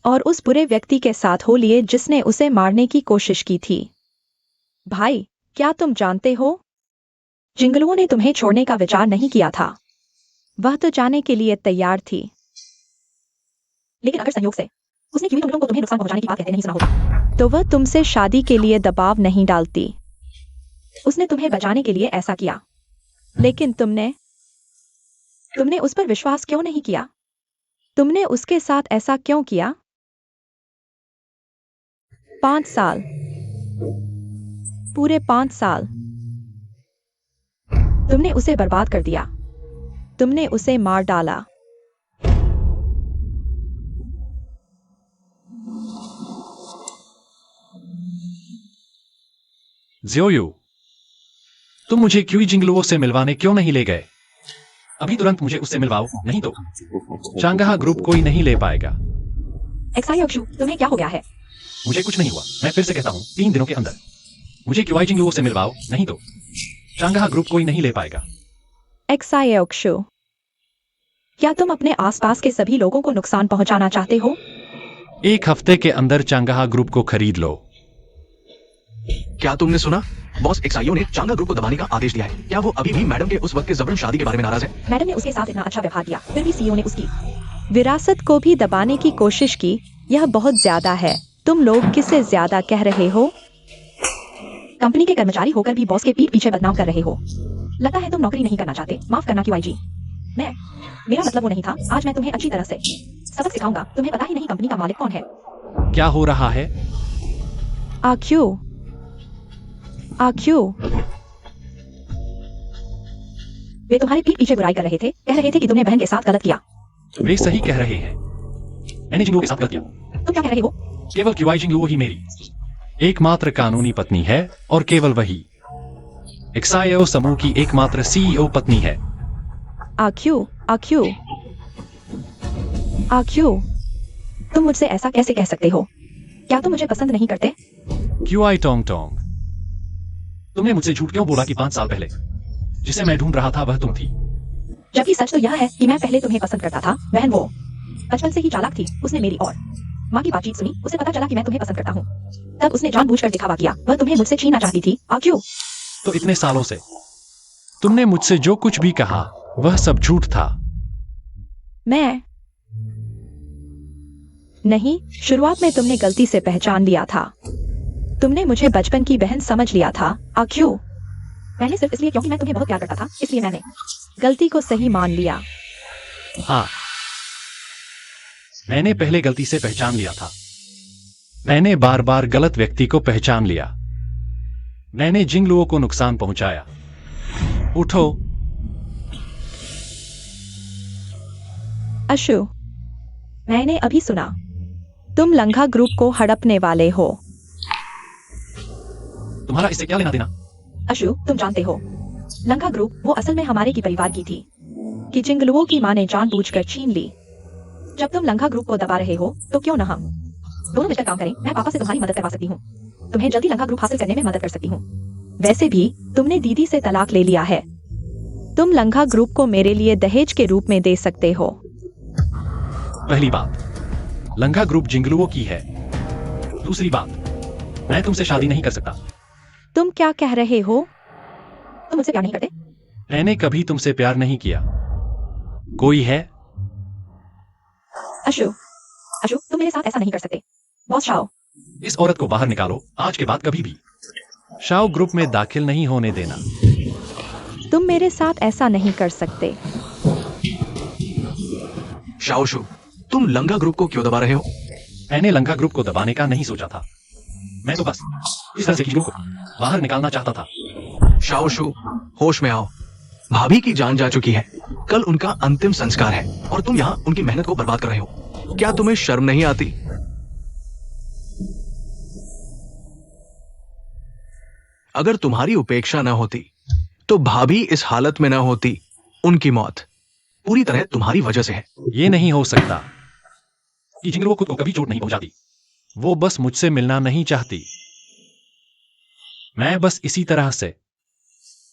और उस बुरे व्यक्ति के साथ हो लिए जिसने उसे मारने की कोशिश की थी। भाई, क्या तुम जानते हो, जिंगलुओ ने तुम्हें छोड़ने का विचार नहीं किया था। वह तो जाने के लिए तैयार थी। लेकिन अगर संयोग से उसने क्यों तुम लोगों को तुम्हें नुकसान पहुंचाने की बात कहते नहीं सुना होता, तो वह तुमसे शादी के लिए दबाव नहीं डालती। उसने तुम्हें बचाने के लिए ऐसा किया। लेकिन तुमने उस पर विश्वास क्यों नहीं किया? तुमने उसके साथ ऐसा क्यों किया? 5 साल, पूरे 5 साल तुमने उसे बर्बाद कर दिया। तुमने उसे मार डाला। ज़ियोयू, तुम मुझे क्यूई जिंगलुओ से मिलवाने क्यों नहीं ले गए? अभी तुरंत मुझे उससे मिलवाओ, नहीं तो चांगहा ग्रुप कोई नहीं ले पाएगा। एक्साई अक्षु, तुम्हें क्या हो गया है? मुझे कुछ नहीं हुआ। मैं फिर से कहता हूँ, 3 दिनों के अंदर मुझे क्यूआई जिंगलुओ से मिलवाओ, नहीं तो चांगहा ग्रुप कोई नहीं ले पाएगा। एक्सायोक्शु, क्या तुम अपने आसपास के सभी लोगों को नुकसान पहुंचाना चाहते हो? 1 हफ्ते के अंदर चांगहा ग्रुप को खरीद लो। क्या तुमने सुना? बॉस एक्साइयो ने चांगा ग्रुप को दबाने का आदेश दिया है। क्या वो अभी भी मैडम के उस वक्त के जबरन शादी के बारे में नाराज है? मैडम ने उसके साथ इतना अच्छा व्यवहार किया, फिर भी सीईओ ने उसकी विरासत को भी दबाने की कोशिश की। यह बहुत ज्यादा है। तुम लोग किससे ज्यादा कह रहे हो? कंपनी के कर्मचारी होकर भी बॉस के पीठ पीछे बदनाम कर रहे हो। लगता है तुम नौकरी नहीं करना चाहते। माफ करना क्यूआईजी। मेरा मतलब वो नहीं था। आज मैं तुम्हें अच्छी तरह से सबक सिखाऊंगा। तुम्हें पता ही नहीं कंपनी का मालिक कौन है। क्या हो रहा है? आक्यू, आक्यू, वे तुम्हारे पीठ पीछे बुराई कर रहे थे, कह रहे थे कि तुमने बहन के साथ गलत किया। वे सही कह रहे हैं। मैंने जिंगलुओ के साथ गलत किया। तुम क्या कह रहे हो? केवल क्यूआई जिंगलुओ ही मेरी एकमात्र कानूनी पत्नी है और केवल वही एक्सायो समूह की एकमात्र सीईओ पत्नी है। आक्यू, आक्यू, आक्यू, तुम मुझसे ऐसा कैसे कह सकते हो? क्या तुम मुझे पसंद नहीं करते? क्यूआई टोंग टोंग, तुमने मुझसे झूठ क्यों बोला कि 5 साल पहले जिसे मैं ढूंढ रहा था वह तुम थी? जबकि सच तो यह है कि मैं पहले तुम्हें पसंद करता था। बहन वो बचपन से ही चालाक थी। उसने मेरी और माँ की बातचीत सुनी, उसे पता चला कि मैं तुम्हें पसंद करता हूँ। तब उसने जानबूझकर दिखावा किया। वह तुम्हें मुझसे छीनना चाहती थी। क्यों? तो इतने सालों से तुमने मुझसे जो कुछ भी कहा वह सब झूठ था। मैं नहीं, शुरुआत में तुमने गलती से पहचान लिया था। तुमने मुझे बचपन की बहन समझ लिया था। क्यों? मैंने सिर्फ इसलिए क्योंकि मैं तुम्हें बहुत प्यार करता था, इसलिए मैंने गलती को सही मान लिया। हाँ, मैंने पहले गलती से पहचान लिया था। मैंने बार बार गलत व्यक्ति को पहचान लिया। मैंने जिंगलुओं को नुकसान पहुंचाया। उठो। अशु, मैंने अभी सुना। तुम लंघा ग्रुप को हड़पने वाले हो। तुम्हारा इससे क्या लेना देना? अशु, तुम जानते हो, लंका ग्रुप वो असल में हमारे की परिवार की थी कि जिंगलुओं की मां ने जानबूझकर छीन ली। जब तुम लंका ग्रुप को दबा रहे हो तो क्यों न हम दोनों मिलकर काम करें। मैं पापा से तुम्हारी मदद करवा सकती हूँ। तुम्हें जल्दी लंका ग्रुप हासिल करने में मदद कर सकती हूँ। वैसे भी तुमने दीदी से तलाक ले लिया है। तुम लंघा ग्रुप को मेरे लिए दहेज के रूप में दे सकते हो। पहली बात, लंघा ग्रुप जिंगलुओं की है। दूसरी बात, मैं तुमसे शादी नहीं कर सकता। तुम क्या कह रहे हो? तुम मुझसे प्यार नहीं करते? मैंने कभी तुमसे प्यार नहीं किया। कोई है? अशु, अशु, तुम मेरे साथ ऐसा नहीं कर सकते। बॉस शाओ, इस औरत को बाहर निकालो, आज के बाद कभी भी शाओ ग्रुप में दाखिल नहीं होने देना। तुम मेरे साथ ऐसा नहीं कर सकते। शाओशु, तुम लंगा ग्रुप को क्यों दबा रहे हो? मैंने लंका ग्रुप को दबाने का नहीं सोचा था। मैं तो बस इस तरह से किसी को बाहर निकालना चाहता था। शाओशु, होश में आओ। भाभी की जान जा चुकी है। कल उनका अंतिम संस्कार है और तुम यहाँ उनकी मेहनत को बर्बाद कर रहे हो। क्या तुम्हें शर्म नहीं आती? अगर तुम्हारी उपेक्षा न होती तो भाभी इस हालत में न होती। उनकी मौत पूरी तरह तुम्हारी वजह से है। ये नहीं हो सकता कि जिंगलुओं खुद को कभी चोट नहीं पहुंचाती। वो बस मुझसे मिलना नहीं चाहती। मैं बस इसी तरह से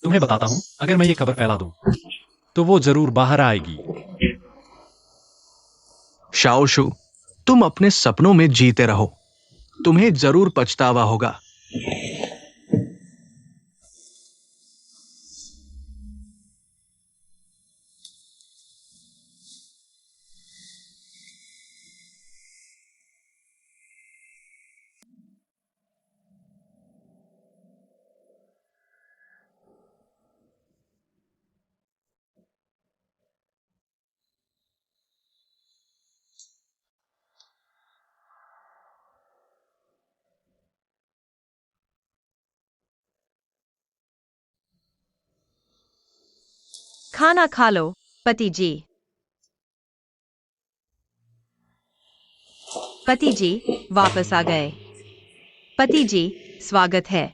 तुम्हें बताता हूं, अगर मैं ये खबर फैला दूं तो वो जरूर बाहर आएगी। शाओशु, तुम अपने सपनों में जीते रहो। तुम्हें जरूर पछतावा होगा। खाना खा लो, पति जी। पति जी वापस आ गए। पति जी, स्वागत है।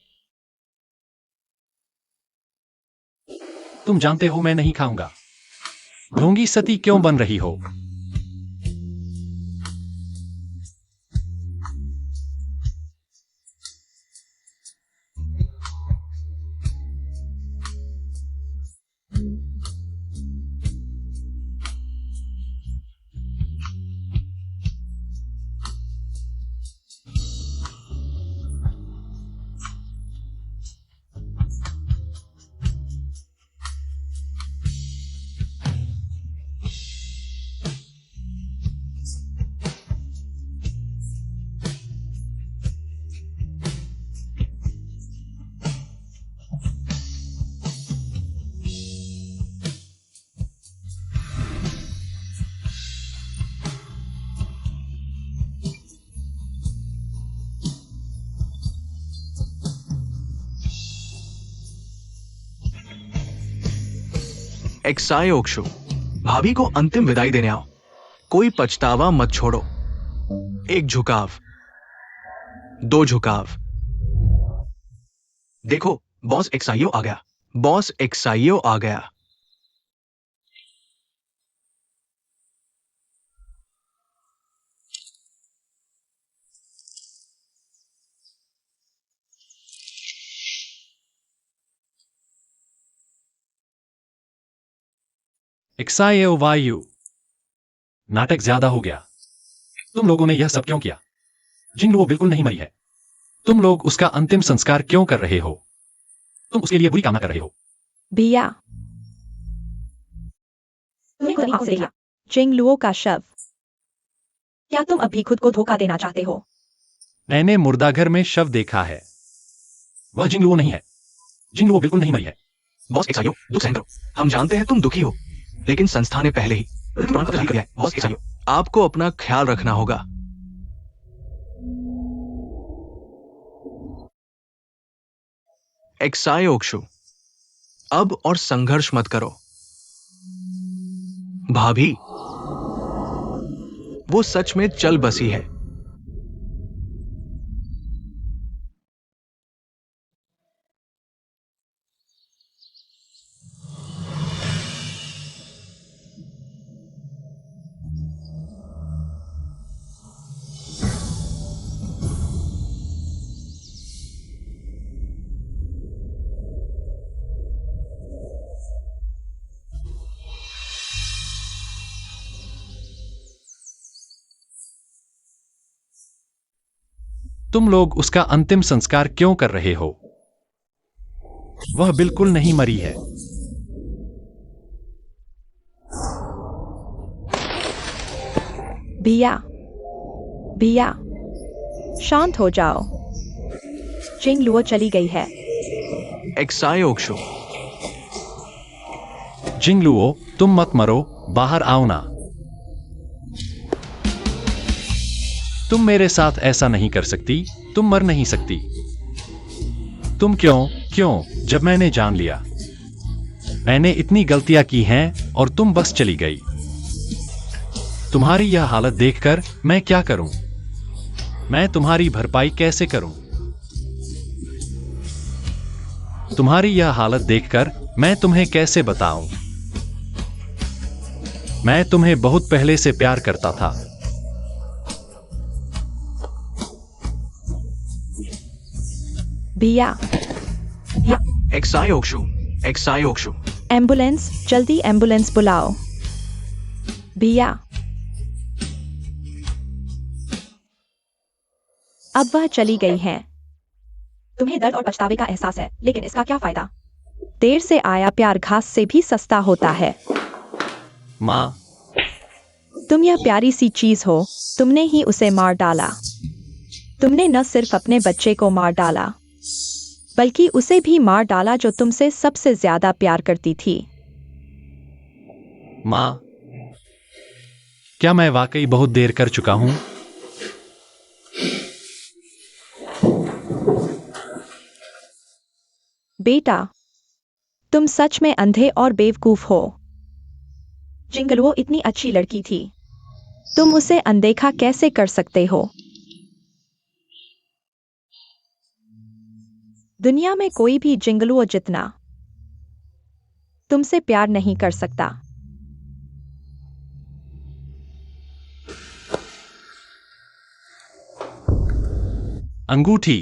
तुम जानते हो मैं नहीं खाऊंगा। ढोंगी सती क्यों बन रही हो? एक्साई ओक्शु, भाभी को अंतिम विदाई देने आओ। कोई पछतावा मत छोड़ो। 1 झुकाव, 2 झुकाव। देखो, बॉस एक्साइयो आ गया। बॉस एक्साइयो आ गया। एक्सायो वायु। नाटक ज्यादा हो गया। तुम लोगों ने यह सब क्यों किया? जिंगलुओ बिल्कुल नहीं मरी है। तुम लोग उसका अंतिम संस्कार क्यों कर रहे हो? तुम उसके लिए बुरी कामना कर रहे हो। भैया, तुमने खुद आंखों से देखा। जिंगलुओ का शव। क्या तुम अब भी खुद को धोखा देना चाहते हो? मैंने मुर्दाघर में शव देखा है। वह जिंगलुओ नहीं है। जिंगलुओ बिल्कुल नहीं मरी है। बॉस एक्साइयो, दुख सहन करो। हम जानते हैं तुम दुखी हो, लेकिन संस्था ने पहले ही प्रमाण पत्र जारी कर दिया है। बॉस एक्साइयो, आपको अपना ख्याल रखना होगा। एक्साई ओक्शु, अब और संघर्ष मत करो। भाभी, वो सच में चल बसी है। तुम लोग उसका अंतिम संस्कार क्यों कर रहे हो? वह बिल्कुल नहीं मरी है। भैया, भैया, शांत हो जाओ। जिंगलुओ चली गई है। एक्साई ओक्शु, जिंगलुओ, तुम मत मरो, बाहर आओ ना। तुम मेरे साथ ऐसा नहीं कर सकती। तुम मर नहीं सकती। तुम क्यों, जब मैंने जान लिया। मैंने इतनी गलतियां की हैं और तुम बस चली गई। तुम्हारी यह हालत देखकर मैं क्या करूं? मैं तुम्हारी भरपाई कैसे करूं? तुम्हारी यह हालत देखकर मैं तुम्हें कैसे बताऊं? मैं तुम्हें बहुत पहले से प्यार करता था। भैया, एक्साई ओक्शु, एक्साई ओक्शु। एम्बुलेंस, जल्दी एम्बुलेंस बुलाओ। भैया, अब वह चली गई हैं। तुम्हें दर्द और पछतावे का एहसास है, लेकिन इसका क्या फायदा? देर से आया प्यार घास से भी सस्ता होता है। माँ, तुम यह प्यारी सी चीज हो। तुमने ही उसे मार डाला। तुमने न सिर्फ अपने बच्चे को मार डाला, बल्कि उसे भी मार डाला जो तुमसे सबसे ज्यादा प्यार करती थी। माँ, क्या मैं वाकई बहुत देर कर चुका हूं? बेटा, तुम सच में अंधे और बेवकूफ हो। जिंगलुओ इतनी अच्छी लड़की थी। तुम उसे अनदेखा कैसे कर सकते हो? दुनिया में कोई भी जिंगलुओ जितना तुमसे प्यार नहीं कर सकता। अंगूठी।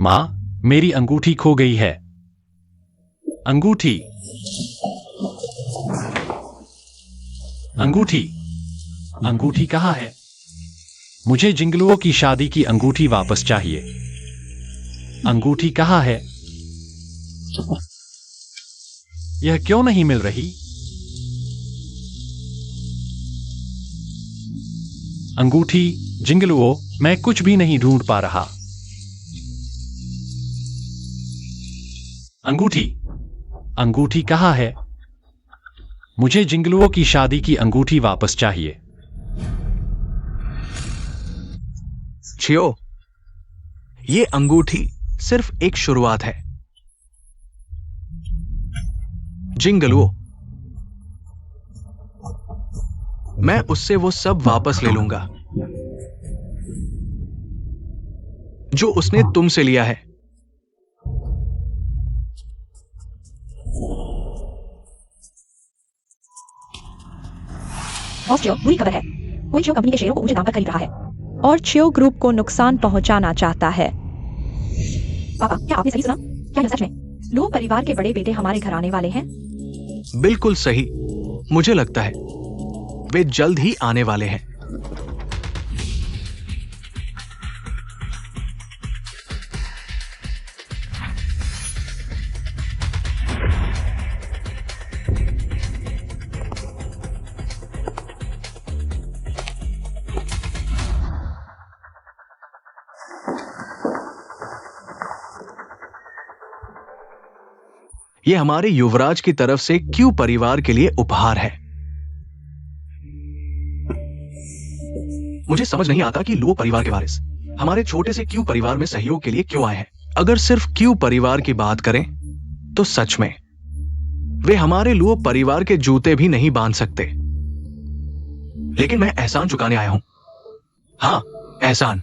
माँ, मेरी अंगूठी खो गई है। अंगूठी, अंगूठी, अंगूठी कहाँ है? मुझे जिंगलुओ की शादी की अंगूठी वापस चाहिए। अंगूठी कहाँ है? यह क्यों नहीं मिल रही? अंगूठी, जिंगलुओ, मैं कुछ भी नहीं ढूंढ पा रहा। अंगूठी, अंगूठी कहाँ है? मुझे जिंगलुओ की शादी की अंगूठी वापस चाहिए। छियो, ये अंगूठी सिर्फ एक शुरुआत है। जिंगलुओ, मैं उससे वो सब वापस ले लूंगा जो उसने तुमसे लिया है। बॉस चियो, बुरी खबर है। कोई चियो कंपनी के शेयरों को ऊंचे दाम पर खरीद रहा है। और चियो ग्रुप को नुकसान पहुंचाना चाहता है। पापा, क्या आपने सही सुना? क्या यह सच में लुओ परिवार के बड़े बेटे हमारे घर आने वाले हैं? बिल्कुल सही। मुझे लगता है वे जल्द ही आने वाले हैं। यह हमारे युवराज की तरफ से क्यू परिवार के लिए उपहार है। मुझे समझ नहीं आता कि लुओ परिवार के वारिस हमारे छोटे से क्यू परिवार में सहयोग के लिए क्यों आए हैं। अगर सिर्फ क्यू परिवार की बात करें तो सच में वे हमारे लुओ परिवार के जूते भी नहीं बांध सकते। लेकिन मैं एहसान चुकाने आया हूं। हाँ, एहसान।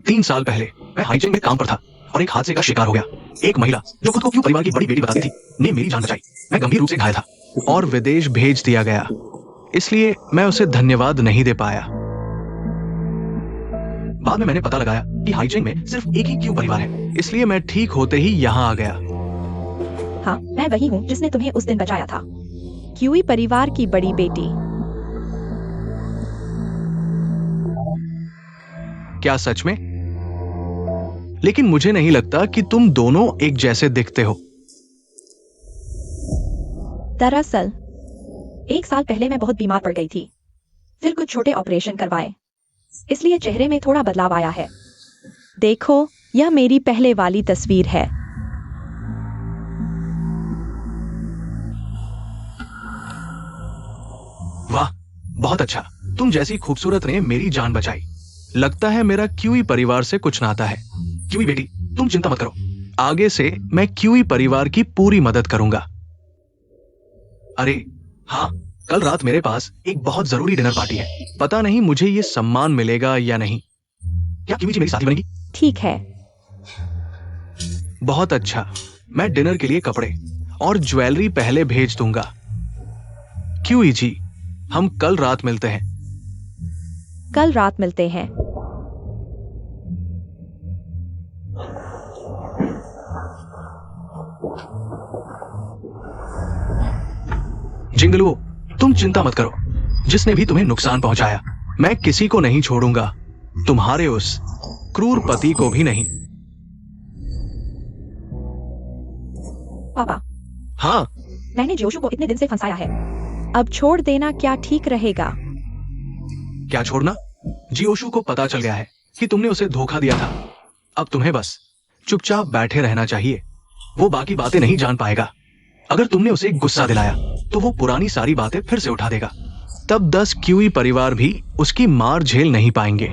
3 साल पहले मैं हाइजिंग में काम पर था और एक हादसे का शिकार हो गया। एक महिला जो खुद को क्यू परिवार की बड़ी बेटी बताती थी ने मेरी जान बचाई। मैं गंभीर रूप से घायल था और विदेश भेज दिया गया, इसलिए मैं उसे धन्यवाद नहीं दे पाया। बाद में मैंने पता लगाया कि हाइजिंग में सिर्फ एक ही क्यू परिवार है, इसलिए मैं ठीक होते ही यहां आ गया। हाँ, मैं वही हूँ जिसने तुम्हें उस दिन बचाया था। क्यूई परिवार की बड़ी बेटी। क्या सच में? लेकिन मुझे नहीं लगता कि तुम दोनों एक जैसे दिखते हो। दरअसल 1 साल पहले मैं बहुत बीमार पड़ गई थी, फिर कुछ छोटे ऑपरेशन करवाए, इसलिए चेहरे में थोड़ा बदलाव आया है। देखो, यह मेरी पहले वाली तस्वीर है। वाह, बहुत अच्छा। तुम जैसी खूबसूरत ने मेरी जान बचाई। लगता है मेरा क्यूई परिवार से कुछ नाता है। क्यूई बेटी, तुम चिंता मत करो। आगे से मैं क्यूई परिवार की पूरी मदद करूंगा। अरे हाँ, कल रात मेरे पास एक बहुत जरूरी डिनर पार्टी है। पता नहीं मुझे ये सम्मान मिलेगा या नहीं। क्या क्यूई जी मेरी साथी बनेगी? ठीक है। बहुत अच्छा। मैं डिनर के लिए कपड़े और ज्वेलरी पहले भेज दूंगा। क्यूई जी, हम कल रात मिलते हैं। कल रात मिलते हैं। जिंगलुओ, तुम चिंता मत करो। जिसने भी तुम्हें नुकसान पहुंचाया, मैं किसी को नहीं छोड़ूंगा। तुम्हारे उस क्रूर पति को भी नहीं। पापा, हाँ, मैंने जोशु को इतने दिन से फंसाया है। अब छोड़ देना क्या ठीक रहेगा? क्या छोड़ना? जियोशु को पता चल गया है कि तुमने उसे धोखा दिया था। अब तुम्हें बस चुपचाप बैठे रहना चाहिए। वो बाकी बातें नहीं जान पाएगा। अगर तुमने उसे गुस्सा दिलाया तो वो पुरानी सारी बातें फिर से उठा देगा। तब 10 क्यूई परिवार भी उसकी मार झेल नहीं पाएंगे।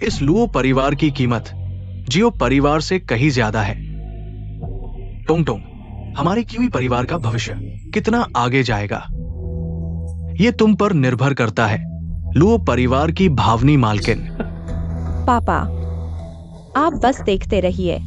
इस लुओ परिवार की कीमत जियो परिवार से कहीं ज्यादा है। टोंग टोंग, हमारे क्यूई परिवार का भविष्य कितना आगे जाएगा, ये तुम पर निर्भर करता है, लुओ परिवार की भावनी मालकिन। पापा, आप बस देखते रहिए।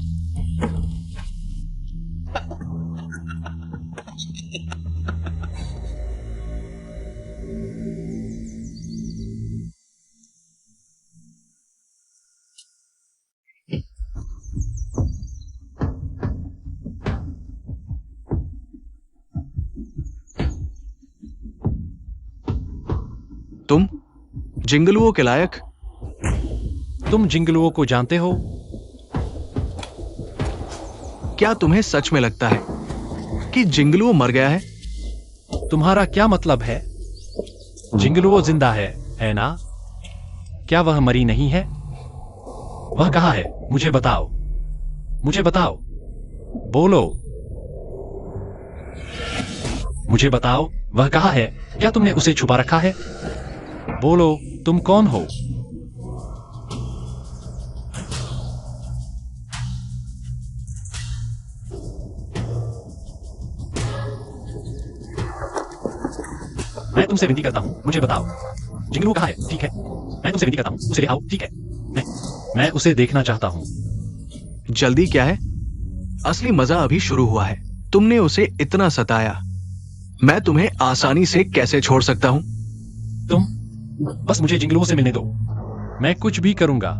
तुम जिंगलुओ के लायक। तुम जिंगलुओ को जानते हो? क्या तुम्हें सच में लगता है कि जिंगलुओ मर गया है? तुम्हारा क्या मतलब है? जिंगलुओ जिंदा है ना? क्या वह मरी नहीं है? वह कहाँ है? मुझे बताओ, मुझे बताओ, बोलो, मुझे बताओ, वह कहाँ है? क्या तुमने उसे छुपा रखा है? बोलो, तुम कौन हो? तुमसे विनती करता हूँ, मुझे बताओ जिंगलुओ कहाँ है? ठीक है, मैं तुमसे विनती करता हूँ, उसे ले आओ। ठीक है, मैं उसे देखना चाहता हूँ। जल्दी क्या है? असली मजा अभी शुरू हुआ है। तुमने उसे इतना सताया, मैं तुम्हें आसानी से कैसे छोड़ सकता हूं? तुम बस मुझे जिंगलुओ से मिलने दो, मैं कुछ भी करूंगा।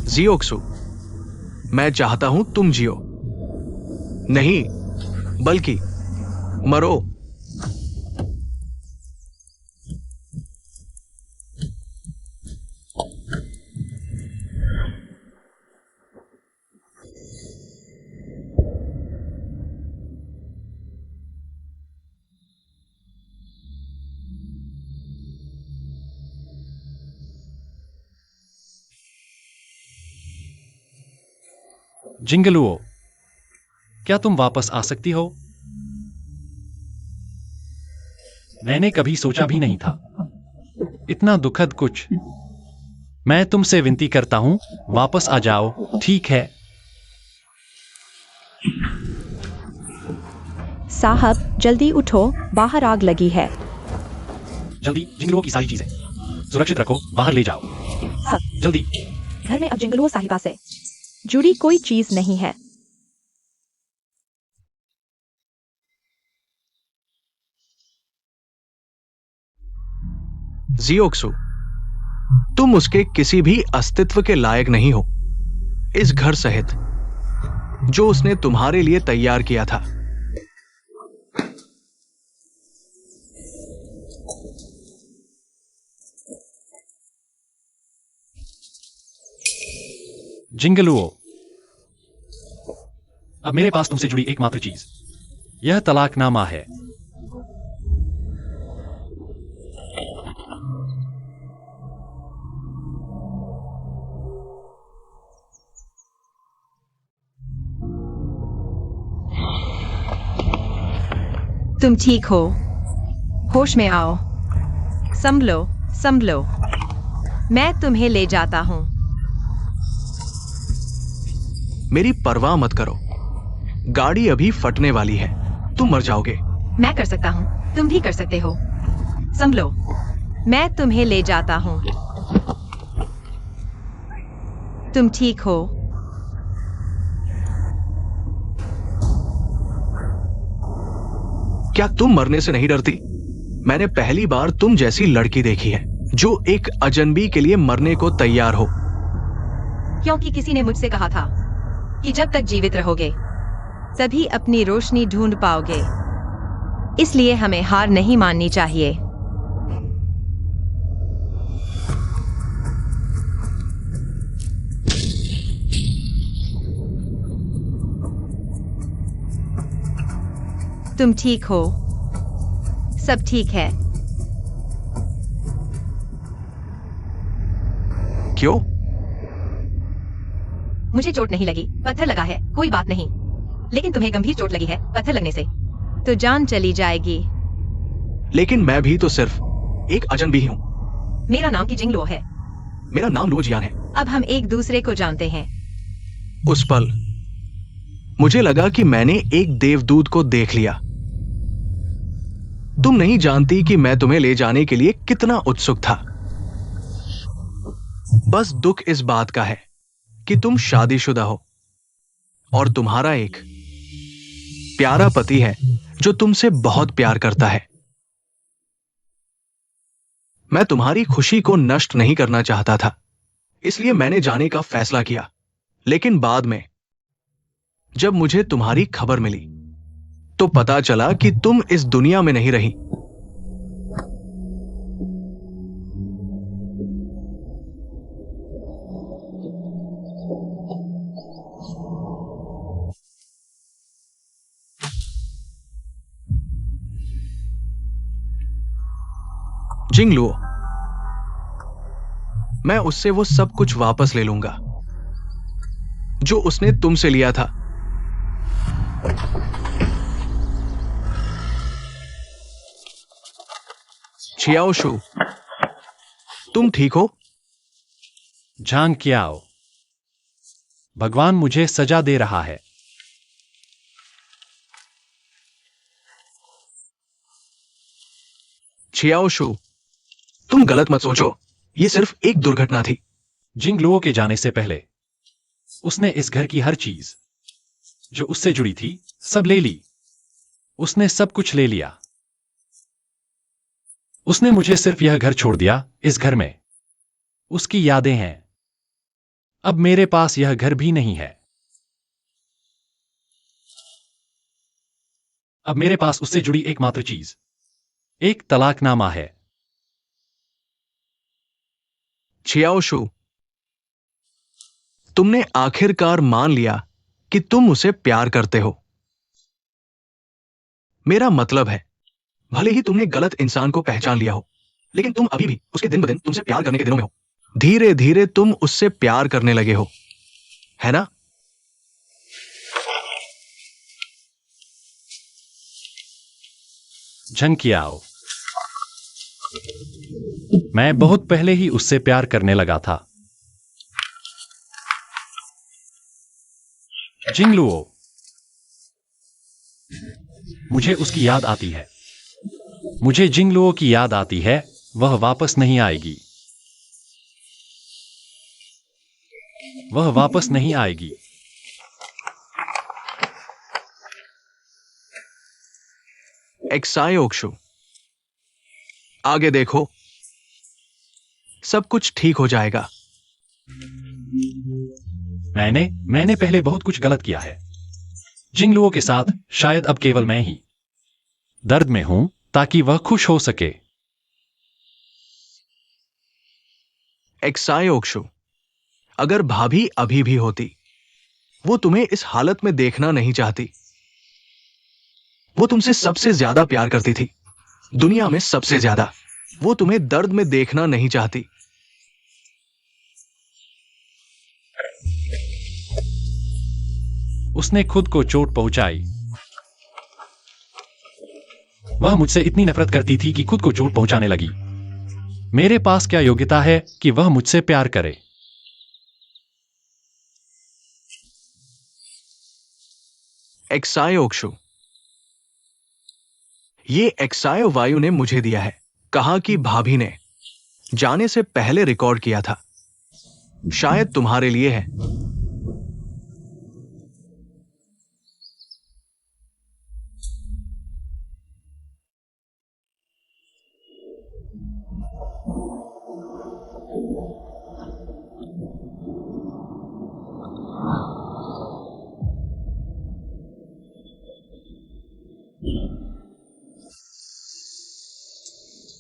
जियोक्सु, मैं चाहता हूं तुम जियो, नहीं बल्कि मरो। जिंगलुओ, क्या तुम वापस आ सकती हो? मैंने कभी सोचा भी नहीं था, इतना दुखद कुछ। मैं तुमसे विनती करता हूं, वापस आ जाओ, ठीक है? साहब जल्दी उठो, बाहर आग लगी है। जल्दी जिंगलुओ की सारी चीजें सुरक्षित रखो, बाहर ले जाओ, हाँ, जल्दी। घर में अब जिंगलुओ साहिबा से जुड़ी कोई चीज नहीं है। जियोक्सु, तुम उसके किसी भी अस्तित्व के लायक नहीं हो, इस घर सहित जो उसने तुम्हारे लिए तैयार किया था। जिंगलुओ, अब मेरे पास तुमसे जुड़ी एकमात्र चीज यह तलाकनामा है। तुम ठीक हो? होश में आओ, संभलो संभलो, मैं तुम्हें ले जाता हूं। मेरी परवाह मत करो, गाड़ी अभी फटने वाली है, तुम मर जाओगे। मैं कर सकता हूं, तुम भी कर सकते हो। संभलो, मैं तुम्हें ले जाता हूं। तुम ठीक हो? क्या तुम मरने से नहीं डरती? मैंने पहली बार तुम जैसी लड़की देखी है जो एक अजनबी के लिए मरने को तैयार हो। क्योंकि किसी ने मुझसे कहा था कि जब तक जीवित रहोगे तभी अपनी रोशनी ढूंढ पाओगे, इसलिए हमें हार नहीं माननी चाहिए। तुम ठीक हो? सब ठीक है? क्यों? मुझे चोट नहीं लगी, पत्थर लगा है, कोई बात नहीं। लेकिन तुम्हें गंभीर चोट लगी है, पत्थर लगने से तो जान चली जाएगी। लेकिन मैं भी तो सिर्फ एक अजनबी हूं। मेरा नाम की जिंगलुओ है। मेरा नाम लुओजियान है। अब हम एक दूसरे को जानते हैं। उस पल मुझे लगा कि मैंने एक देवदूत को देख लिया। तुम नहीं जानती कि मैं तुम्हें ले जाने के लिए कितना उत्सुक था। बस दुख इस बात का है कि तुम शादीशुदा हो और तुम्हारा एक प्यारा पति है जो तुमसे बहुत प्यार करता है। मैं तुम्हारी खुशी को नष्ट नहीं करना चाहता था, इसलिए मैंने जाने का फैसला किया। लेकिन बाद में जब मुझे तुम्हारी खबर मिली तो पता चला कि तुम इस दुनिया में नहीं रही। जिंगलुओ, मैं उससे वो सब कुछ वापस ले लूंगा जो उसने तुमसे लिया था। छियाओशु, तुम ठीक हो? झांग कियाओ, भगवान मुझे सजा दे रहा है। छियाओशु, तुम गलत मत सोचो, ये सिर्फ एक दुर्घटना थी। जिंगलुओ के जाने से पहले उसने इस घर की हर चीज जो उससे जुड़ी थी सब ले ली। उसने सब कुछ ले लिया। उसने मुझे सिर्फ यह घर छोड़ दिया। इस घर में उसकी यादें हैं। अब मेरे पास यह घर भी नहीं है। अब मेरे पास उससे जुड़ी एकमात्र चीज एक तलाकनामा है। छियाओशु, तुमने आखिरकार मान लिया कि तुम उसे प्यार करते हो। मेरा मतलब है, भले ही तुमने गलत इंसान को पहचान लिया हो, लेकिन तुम अभी भी उसके दिन ब दिन तुमसे प्यार करने के दिनों में हो। धीरे धीरे तुम उससे प्यार करने लगे हो, है ना? झंकियाओ, मैं बहुत पहले ही उससे प्यार करने लगा था। जिंगलुओ, मुझे उसकी याद आती है। मुझे जिंगलुओ की याद आती है। वह वापस नहीं आएगी। वह वापस नहीं आएगी। एक्सायोक्षु, आगे देखो, सब कुछ ठीक हो जाएगा। मैंने पहले बहुत कुछ गलत किया है जिंगलुओ के साथ। शायद अब केवल मैं ही दर्द में हूं ताकि वह खुश हो सके। एक्सायोक्षु, अगर भाभी अभी भी होती, वो तुम्हें इस हालत में देखना नहीं चाहती। वो तुमसे सबसे ज्यादा प्यार करती थी, दुनिया में सबसे ज्यादा। वो तुम्हें दर्द में देखना नहीं चाहती। उसने खुद को चोट पहुंचाई। वह मुझसे इतनी नफरत करती थी कि खुद को चोट पहुंचाने लगी। मेरे पास क्या योग्यता है कि वह मुझसे प्यार करे? एक्सायोक्षु, ये एक्सायो वायु ने मुझे दिया है। कहा कि भाभी ने जाने से पहले रिकॉर्ड किया था। शायद तुम्हारे लिए है।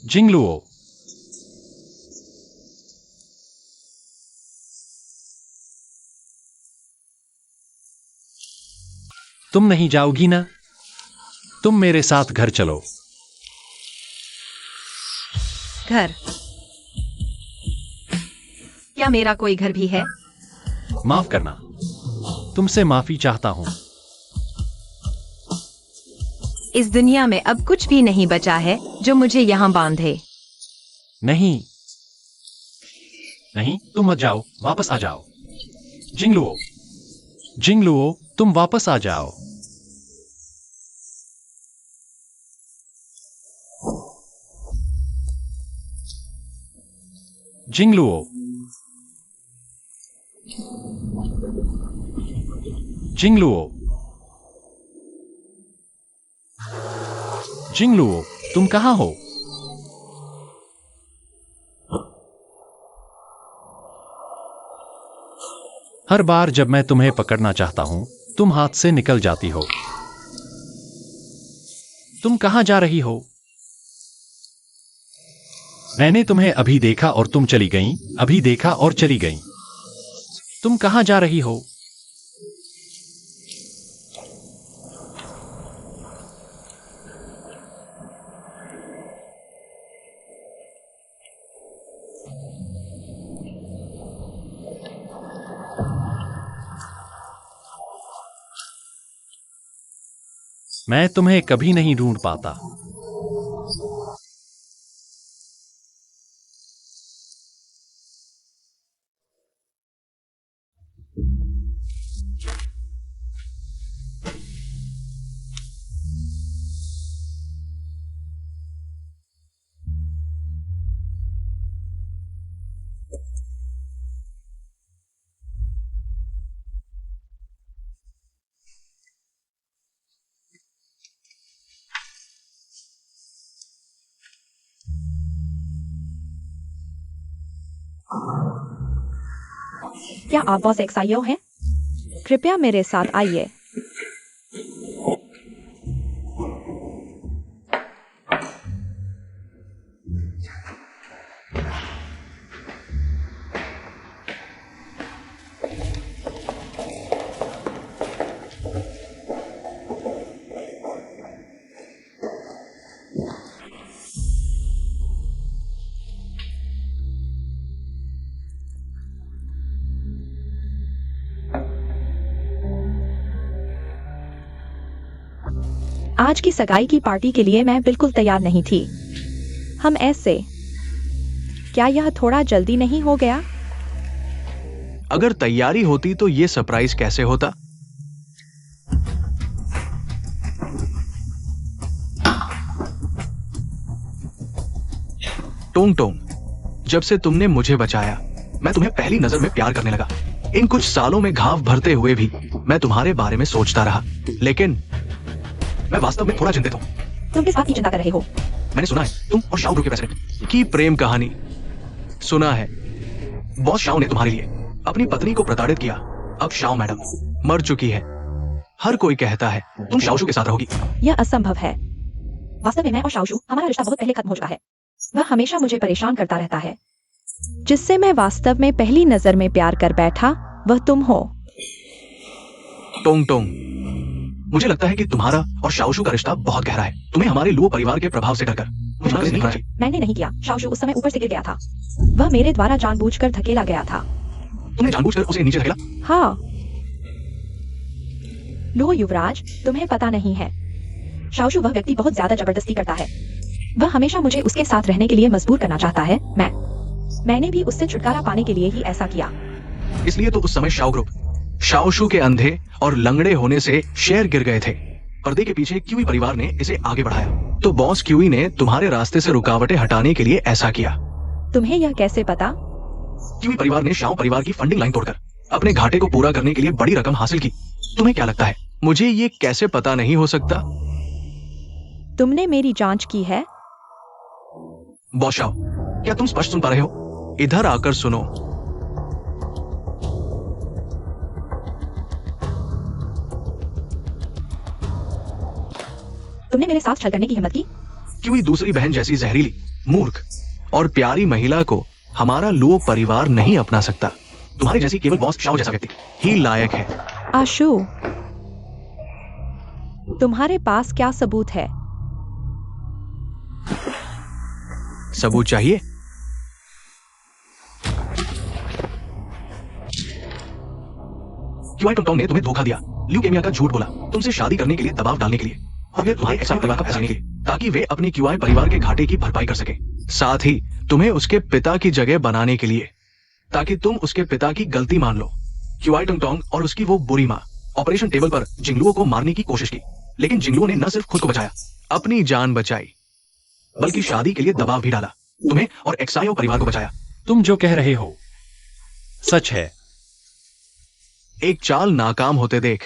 जिंगलुओ, तुम नहीं जाओगी ना? तुम मेरे साथ घर चलो। घर? क्या मेरा कोई घर भी है? माफ करना, तुमसे माफी चाहता हूं। इस दुनिया में अब कुछ भी नहीं बचा है जो मुझे यहाँ बांधे। नहीं नहीं, तुम मत जाओ, वापस आ जाओ। जिंगलुओ, जिंगलुओ, तुम वापस आ जाओ। जिंगलुओ, जिंगलुओ, जिंगलुओ, तुम कहां हो? हर बार जब मैं तुम्हें पकड़ना चाहता हूं, तुम हाथ से निकल जाती हो। तुम कहां जा रही हो? मैंने तुम्हें अभी देखा और तुम चली गईं, अभी देखा और चली गईं। तुम कहां जा रही हो? मैं तुम्हें कभी नहीं ढूंढ पाता। क्या आप बॉस एक्साइयो हैं? कृपया मेरे साथ आइए। आज की सगाई की पार्टी के लिए मैं बिल्कुल तैयार नहीं थी। हम ऐसे, क्या यह थोड़ा जल्दी नहीं हो गया? अगर तैयारी होती तो ये सरप्राइज कैसे होता? टोंग टोंग, जब से तुमने मुझे बचाया मैं तुम्हें पहली नजर में प्यार करने लगा। इन कुछ सालों में घाव भरते हुए भी मैं तुम्हारे बारे में सोचता रहा, लेकिन मैं वास्तव में थोड़ा चिंतित हूं। तुम किस बात की चिंता कर रहे हो? मैंने सुना है तुम और शाओ ग्रुप के प्रेसिडेंट की प्रेम कहानी। सुना है बॉस शाओ ने तुम्हारे लिए अपनी पत्नी को प्रताड़ित किया। अब शाओ मैडम मर चुकी है। हर कोई कहता है तुम शाओशु के साथ रहोगी। यह असंभव है। वास्तव में मैं और शाओशु, हमारा रिश्ता बहुत पहले खत्म हो चुका है। वह हमेशा मुझे परेशान करता रहता है। जिससे मैं वास्तव में पहली नजर में प्यार कर बैठा वह तुम हो। टोंग टोंग, मुझे लगता है कि तुम्हारा और शाओशु का रिश्ता बहुत गहरा है। तुम्हें हमारे लुओ परिवार के प्रभाव से डरकर मुझे नहीं करना चाहिए। मैंने नहीं किया। शाओशु उस समय ऊपर से गिर गया था। वह मेरे द्वारा जानबूझकर धकेला गया था। तुमने जानबूझकर उसे नीचे धकेला? हाँ, लो युवराज, तुम्हें पता नहीं है, शाओशु वह व्यक्ति बहुत ज्यादा जबरदस्ती करता है। वह हमेशा मुझे उसके साथ रहने के लिए मजबूर करना चाहता है। मैंने भी उससे छुटकारा पाने के लिए ही ऐसा किया। इसलिए तो उस समय शाओ ग्रुप शाओशु के अंधे और लंगड़े होने से शेर गिर गए थे। पर्दे के पीछे क्यूई परिवार ने इसे आगे बढ़ाया। तो बॉस क्यूई ने तुम्हारे रास्ते से रुकावटें हटाने के लिए ऐसा किया। तुम्हें यह कैसे पता? क्यूई परिवार ने शाओ परिवार की फंडिंग लाइन तोड़कर अपने घाटे को पूरा करने के लिए बड़ी रकम हासिल की। तुम्हें क्या लगता है मुझे ये कैसे पता नहीं हो सकता? तुमने मेरी जांच की है? बॉस शाओ, क्या तुम स्पष्ट सुन पा रहे हो? इधर आकर सुनो। तुमने मेरे साथ छल करने की हिम्मत की? क्यों दूसरी बहन जैसी जहरीली, मूर्ख और प्यारी महिला को हमारा लुओ परिवार नहीं अपना सकता। तुम्हारी जैसी केवल बॉस शाओ जैसा व्यक्ति ही लायक है। आशु, तुम्हारे पास क्या सबूत है? सबूत चाहिए? क्यों टोंग ने तुम्हें धोखा दिया, ल्यूकेमिया का झूठ बोला, तुमसे शादी करने के लिए दबाव डालने के लिए, और फिर तुम्हारे एक्साई परिवार का पैसा लेने के लिए, ताकि वे अपनी क्यूआई परिवार के घाटे की भरपाई कर सके। साथ ही तुम्हें उसके पिता की जगह बनाने के लिए, ताकि तुम उसके पिता की गलती मान लो। क्यूआई टोंग और उसकी वो बुरी माँ ऑपरेशन टेबल पर जिंगलुओ को मारने की कोशिश की, लेकिन जिंगलुओ ने न सिर्फ खुद को बचाया, अपनी जान बचाई, बल्कि शादी के लिए दबाव भी डाला। तुम्हें और एक्साई परिवार को बचाया। तुम जो कह रहे हो सच है। एक चाल नाकाम होते देख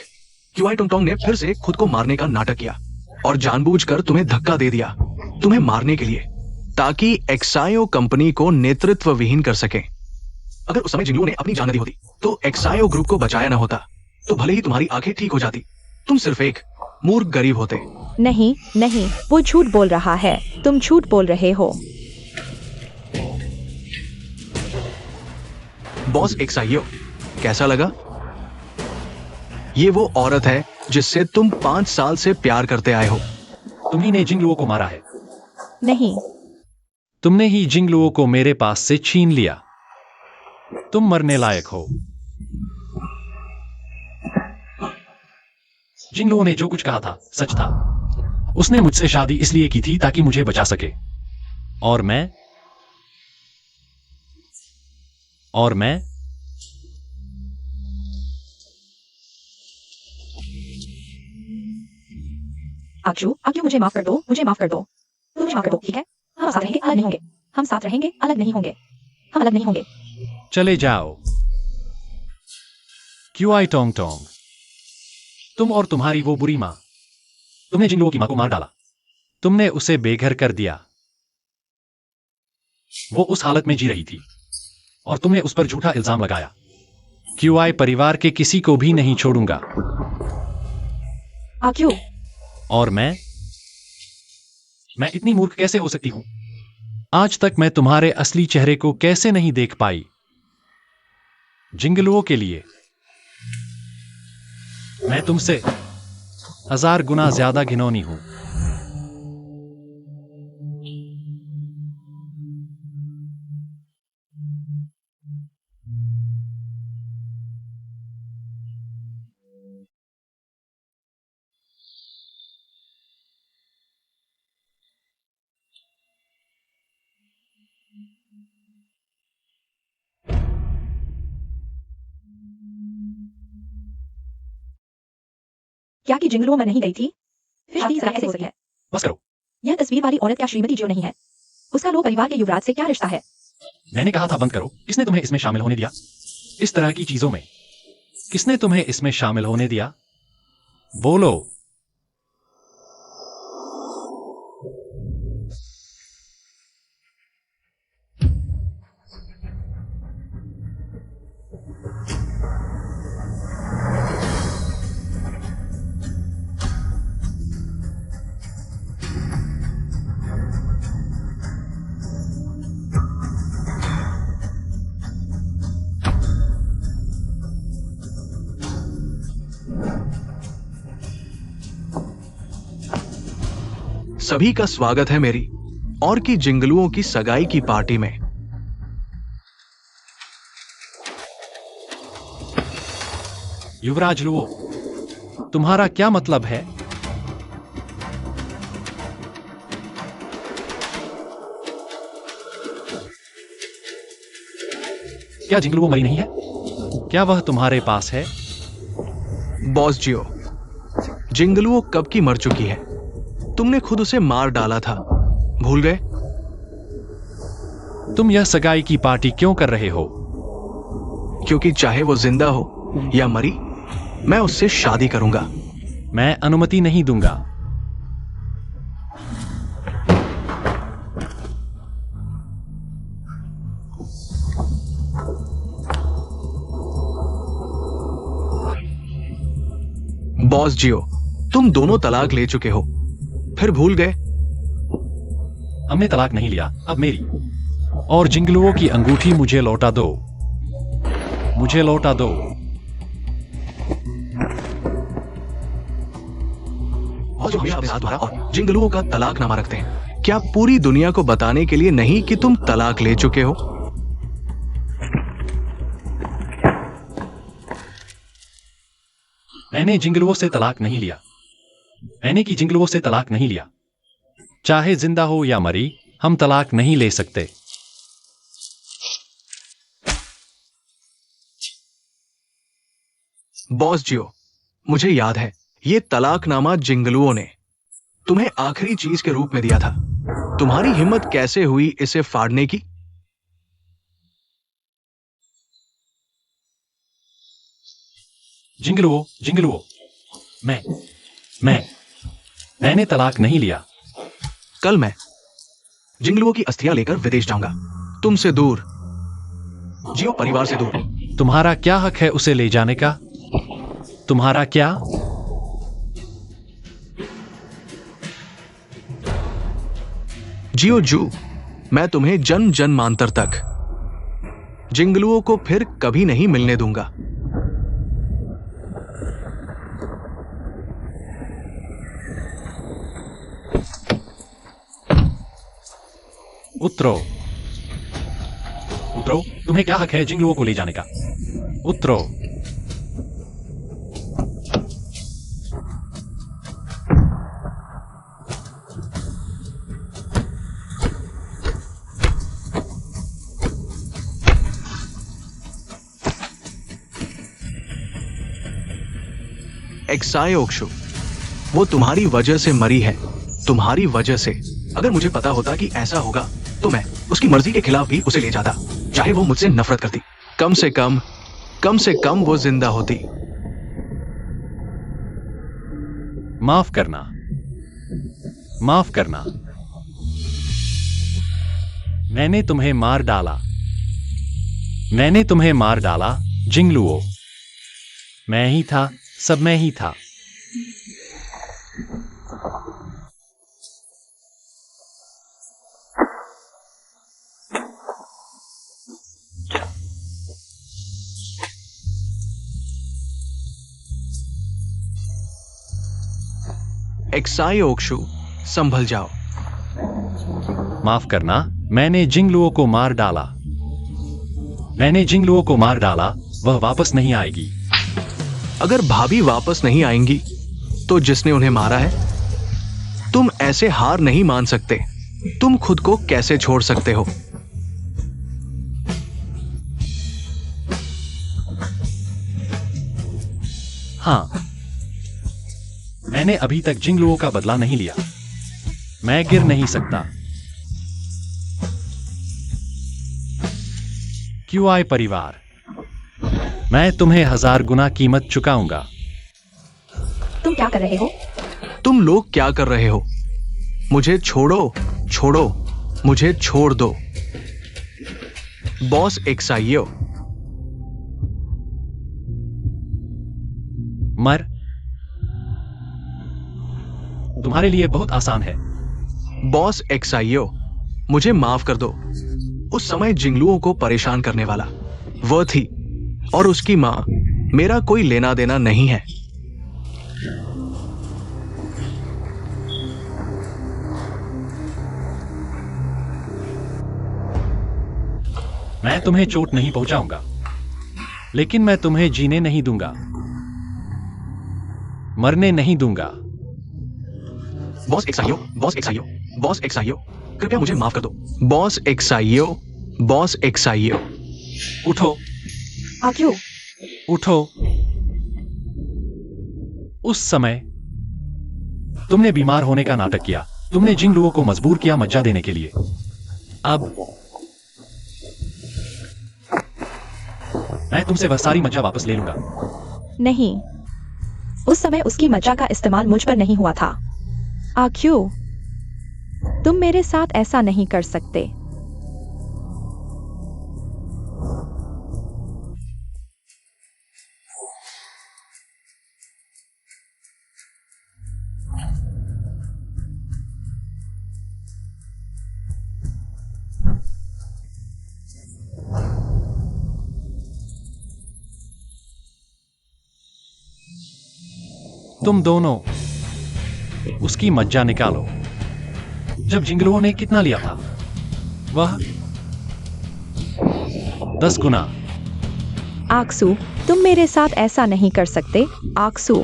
क्यूआई टोंग ने फिर से खुद को मारने का नाटक किया और जानबूझकर तुम्हें धक्का दे दिया, तुम्हें मारने के लिए, ताकि एक्सायो कंपनी को नेतृत्व विहीन कर सके। अगर उस समय जिंगलुओ ने अपनी जान दी होती तो एक्सायो ग्रुप को बचाया ना होता, तो भले ही तुम्हारी आंखें ठीक हो जाती, तुम सिर्फ एक मूर्ख गरीब होते। नहीं नहीं, वो झूठ बोल रहा है। तुम झूठ बोल रहे हो। बॉस एक्साइयो, कैसा लगा? ये वो औरत है जिससे तुम 5 साल से प्यार करते आए हो। तुम्ही ने जिंगलुओ को मारा है। नहीं, तुमने ही जिंगलुओ को मेरे पास से छीन लिया। तुम मरने लायक हो। जिंगलुओ ने जो कुछ कहा था सच था। उसने मुझसे शादी इसलिए की थी ताकि मुझे बचा सके। और मैं आशु, मुझे माफ कर दो, मुझे माफ कर दो, मुझे माफ कर दो, ठीक है? हम साथ रहेंगे, अलग नहीं होंगे। हम साथ रहेंगे, अलग नहीं होंगे। हम अलग नहीं होंगे। चले जाओ। क्यूआई टोंग, तुम और तुम्हारी वो बुरी मां, तुमने जिंगलुओ की मां को मार डाला। तुमने उसे बेघर कर दिया। वो उस हालत में जी रही थी और तुमने उस पर झूठा इल्जाम लगाया। क्यूआई परिवार के किसी को भी नहीं छोड़ूंगा। क्यों? और मैं इतनी मूर्ख कैसे हो सकती हूं? आज तक मैं तुम्हारे असली चेहरे को कैसे नहीं देख पाई? जिंगलुओं के लिए मैं तुमसे 1000 गुना ज्यादा घिनौनी हूं। क्या कि जिंगलुओं में नहीं गई थी? फिर शादी कैसे हो सकी है? बस करो। यह तस्वीर वाली औरत क्या श्रीमती जियो नहीं है? उसका लो परिवार के युवराज से क्या रिश्ता है? मैंने कहा था बंद करो। किसने तुम्हें इसमें शामिल होने दिया? इस तरह की चीजों में किसने तुम्हें इसमें शामिल होने दिया? बोलो। सभी का स्वागत है मेरी और की जिंगलुओं की सगाई की पार्टी में। युवराज लुओ, तुम्हारा क्या मतलब है? क्या जिंगलुओ मरी नहीं है? क्या वह तुम्हारे पास है? बॉस जियो, जिंगलुओ कब की मर चुकी है। तुमने खुद उसे मार डाला था, भूल गए? तुम यह सगाई की पार्टी क्यों कर रहे हो? क्योंकि चाहे वो जिंदा हो या मरी, मैं उससे शादी करूंगा। मैं अनुमति नहीं दूंगा। बॉस जियो, तुम दोनों तलाक ले चुके हो, फिर भूल गए? हमने तलाक नहीं लिया, अब मेरी और जिंगलुओं की अंगूठी मुझे लौटा दो। मुझे लौटा दो। और जो हमेशा अपने साथ तुम्हारा और जिंगलुओं का तलाकनामा रखते हैं, क्या पूरी दुनिया को बताने के लिए नहीं कि तुम तलाक ले चुके हो? मैंने जिंगलुओं से तलाक नहीं लिया। मैंने की जिंगलुओं से तलाक नहीं लिया। चाहे जिंदा हो या मरी, हम तलाक नहीं ले सकते। बॉस जियो, मुझे याद है, ये तलाकनामा जिंगलुओं ने तुम्हें आखिरी चीज के रूप में दिया था। तुम्हारी हिम्मत कैसे हुई इसे फाड़ने की? जिंगलुओ, जिंगलुओ, मैंने तलाक नहीं लिया। कल मैं जिंगलुओं की अस्थियां लेकर विदेश जाऊंगा, तुमसे दूर, जियो परिवार से दूर। तुम्हारा क्या हक है उसे ले जाने का? तुम्हारा क्या? जियो जू, मैं तुम्हें जन्म जन्मांतर तक जिंगलुओं को फिर कभी नहीं मिलने दूंगा। उतरो। उतरो। तुम्हें क्या हक है जिंगलुओं को ले जाने का? उतरो। एक्सायोक्शु, वो तुम्हारी वजह से मरी है, तुम्हारी वजह से। अगर मुझे पता होता कि ऐसा होगा तो मैं उसकी मर्जी के खिलाफ भी उसे ले जाता, चाहे वो मुझसे नफरत करती। कम से कम वो जिंदा होती। माफ करना, माफ करना। मैंने तुम्हें मार डाला। मैंने तुम्हें मार डाला जिंगलुओ, मैं ही था, सब मैं ही था। एक्साई ओक्शु, संभल जाओ। माफ करना, मैंने जिंगलुओ को मार डाला। मैंने जिंगलुओ को मार डाला, वह वापस नहीं आएगी। अगर भाभी वापस नहीं आएंगी तो जिसने उन्हें मारा है? तुम ऐसे हार नहीं मान सकते। तुम खुद को कैसे छोड़ सकते हो? हाँ, मैंने अभी तक जिंगलुओ का बदला नहीं लिया। मैं गिर नहीं सकता। क्यूआई परिवार, मैं तुम्हें 1000 गुना कीमत चुकाऊंगा। तुम क्या कर रहे हो? तुम लोग क्या कर रहे हो? मुझे छोड़ो, छोड़ो, मुझे छोड़ दो। बॉस एक्साइयो। मर। तुम्हारे लिए बहुत आसान है। बॉस एक्साइयो, मुझे माफ कर दो। उस समय जिंगलुओं को परेशान करने वाला वह थी और उसकी मां। मेरा कोई लेना देना नहीं है। मैं तुम्हें चोट नहीं पहुंचाऊंगा, लेकिन मैं तुम्हें जीने नहीं दूंगा, मरने नहीं दूंगा। बॉस एक्साइयो, बॉस एक्साइयो, बॉस एक्साइयो, कृपया मुझे माफ कर दो। बॉस एक्साइयो, बॉस एक्साइयो। उठो, क्यों? उठो। उस समय तुमने बीमार होने का नाटक किया। तुमने जिंगलुओं को मजबूर किया मज्जा देने के लिए। अब मैं तुमसे वह सारी मज्जा वापस ले लूंगा। नहीं, उस समय उसकी मज्जा का इस्तेमाल मुझ पर नहीं हुआ था। क्यों? तुम मेरे साथ ऐसा नहीं कर सकते। तुम दोनों उसकी मज्जा निकालो। जब जिंगलुओं ने कितना लिया था? वह 10 गुना। आक्सू, तुम मेरे साथ ऐसा नहीं कर सकते। आक्सू,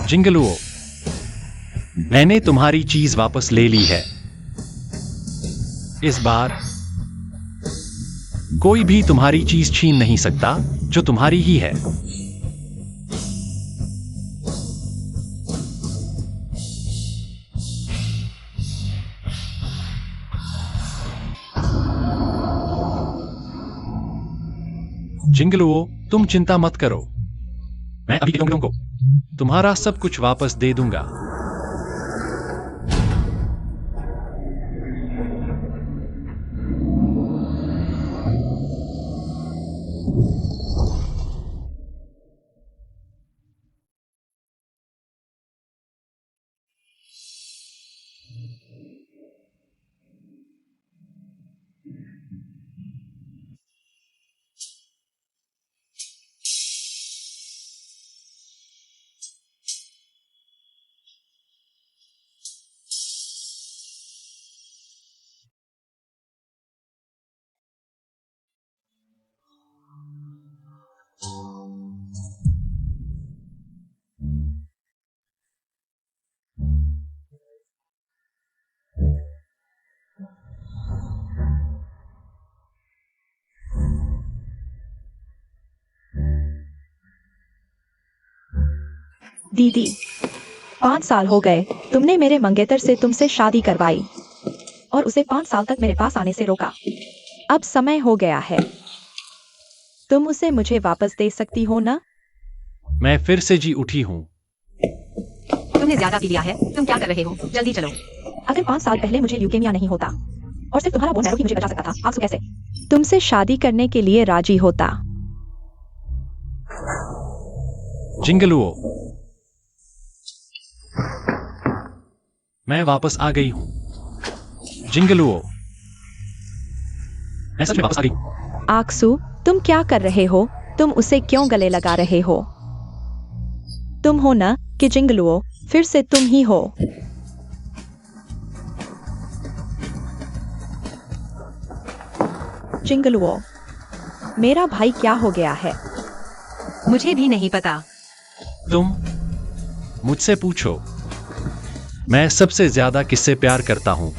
जिंगलुओ, मैंने तुम्हारी चीज वापस ले ली है। इस बार कोई भी तुम्हारी चीज छीन नहीं सकता जो तुम्हारी ही है। जिंगलुओ, तुम चिंता मत करो। मैं अभी तुमको तुम्हारा सब कुछ वापस दे दूंगा। दीदी, 5 साल हो गए तुमने मेरे मंगेतर से तुमसे शादी करवाई और उसे 5 साल तक मेरे पास आने से रोका। अब समय हो गया है। तुम उसे मुझे वापस दे सकती हो ना? मैं फिर से जी उठी हूं। तुमने ज्यादा पी लिया है। तुम क्या कर रहे हो? जल्दी चलो। अगर 5 साल पहले मुझे ल्यूकेमिया नहीं होता और सिर्फ तुम्हारा बोन मैरो ही मुझे बचा सकता था, आंसू कैसे? तुमसे शादी करने के लिए राजी होता। जिंगलुओ, मैं वापस आ गई हूं। जिंगलुओ, मैं सच में वापस आ गई। आक्सू, तुम क्या कर रहे हो? तुम उसे क्यों गले लगा रहे हो? तुम हो ना कि जिंगलुओ, फिर से तुम ही हो। जिंगलुओ, मेरा भाई क्या हो गया है? मुझे भी नहीं पता। तुम मुझसे पूछो। मैं सबसे ज्यादा किससे प्यार करता हूं?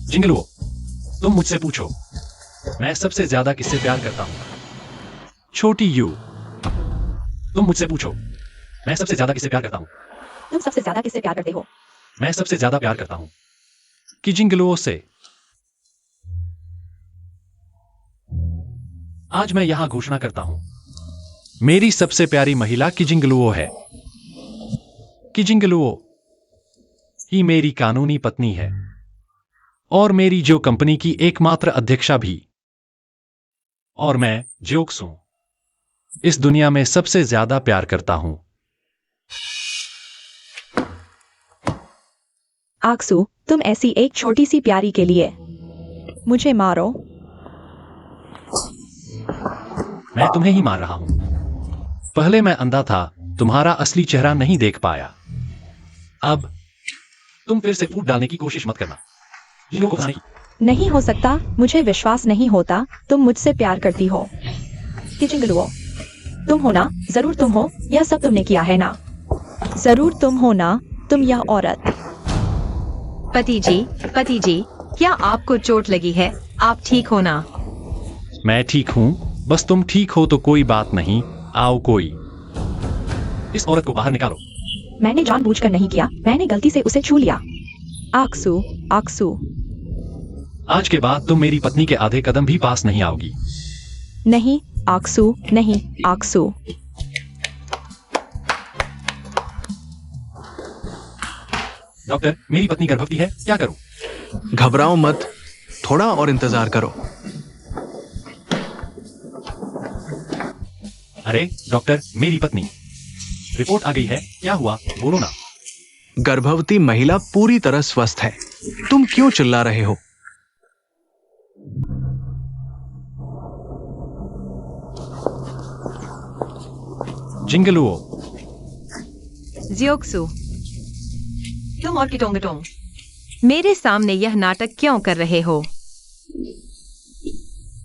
जिंगलुओ, तुम मुझसे पूछो। मैं सबसे ज्यादा किससे प्यार करता हूं? छोटी यू, तुम मुझसे पूछो। मैं सबसे ज्यादा किससे प्यार करता हूं? तुम सबसे ज्यादा किससे प्यार करते हो? मैं सबसे ज्यादा प्यार करता हूं कि जिंगलुओ से। आज मैं यहां घोषणा करता हूं, मेरी सबसे प्यारी महिला कि जिंगलुओ है। कि जिंगलुओ ही मेरी कानूनी पत्नी है और मेरी जो कंपनी की एकमात्र अध्यक्षा भी। और मैं जोक्सू इस दुनिया में सबसे ज्यादा प्यार करता हूं। आक्सू, तुम ऐसी एक छोटी सी प्यारी के लिए मुझे मारो। मैं तुम्हें ही मार रहा हूं। पहले मैं अंधा था, तुम्हारा असली चेहरा नहीं देख पाया। अब तुम फिर से फूट डालने की कोशिश मत करना। जिंगलुओ को फंसाने की। नहीं हो सकता, मुझे विश्वास नहीं होता तुम मुझसे प्यार करती हो। कि जिंगलुओ, तुम हो ना? जरूर तुम हो, यह सब तुमने किया है ना? जरूर तुम हो ना, तुम यह औरत। पति जी, क्या आपको चोट लगी है? आप ठीक हो ना? मैं ठीक हूं, बस तुम ठीक हो तो कोई बात नहीं। आओ कोई, इस औरत को बाहर निकालो। मैंने जानबूझकर नहीं किया, मैंने गलती से उसे छू लिया। आक्सू, आक्सू, आज के बाद तुम मेरी पत्नी के आधे कदम भी पास नहीं आओगी। नहीं आक्सू, नहीं आक्सू। डॉक्टर, मेरी पत्नी गर्भवती है, क्या करूं? घबराओ मत, थोड़ा और इंतजार करो। अरे डॉक्टर, मेरी पत्नी, रिपोर्ट आ गई है, क्या हुआ? बोलो ना। गर्भवती महिला पूरी तरह स्वस्थ है। तुम क्यों चिल्ला रहे हो? जिंगलुओ, जियोक्सू, तुम और किटोंगटोंग मेरे सामने यह नाटक क्यों कर रहे हो?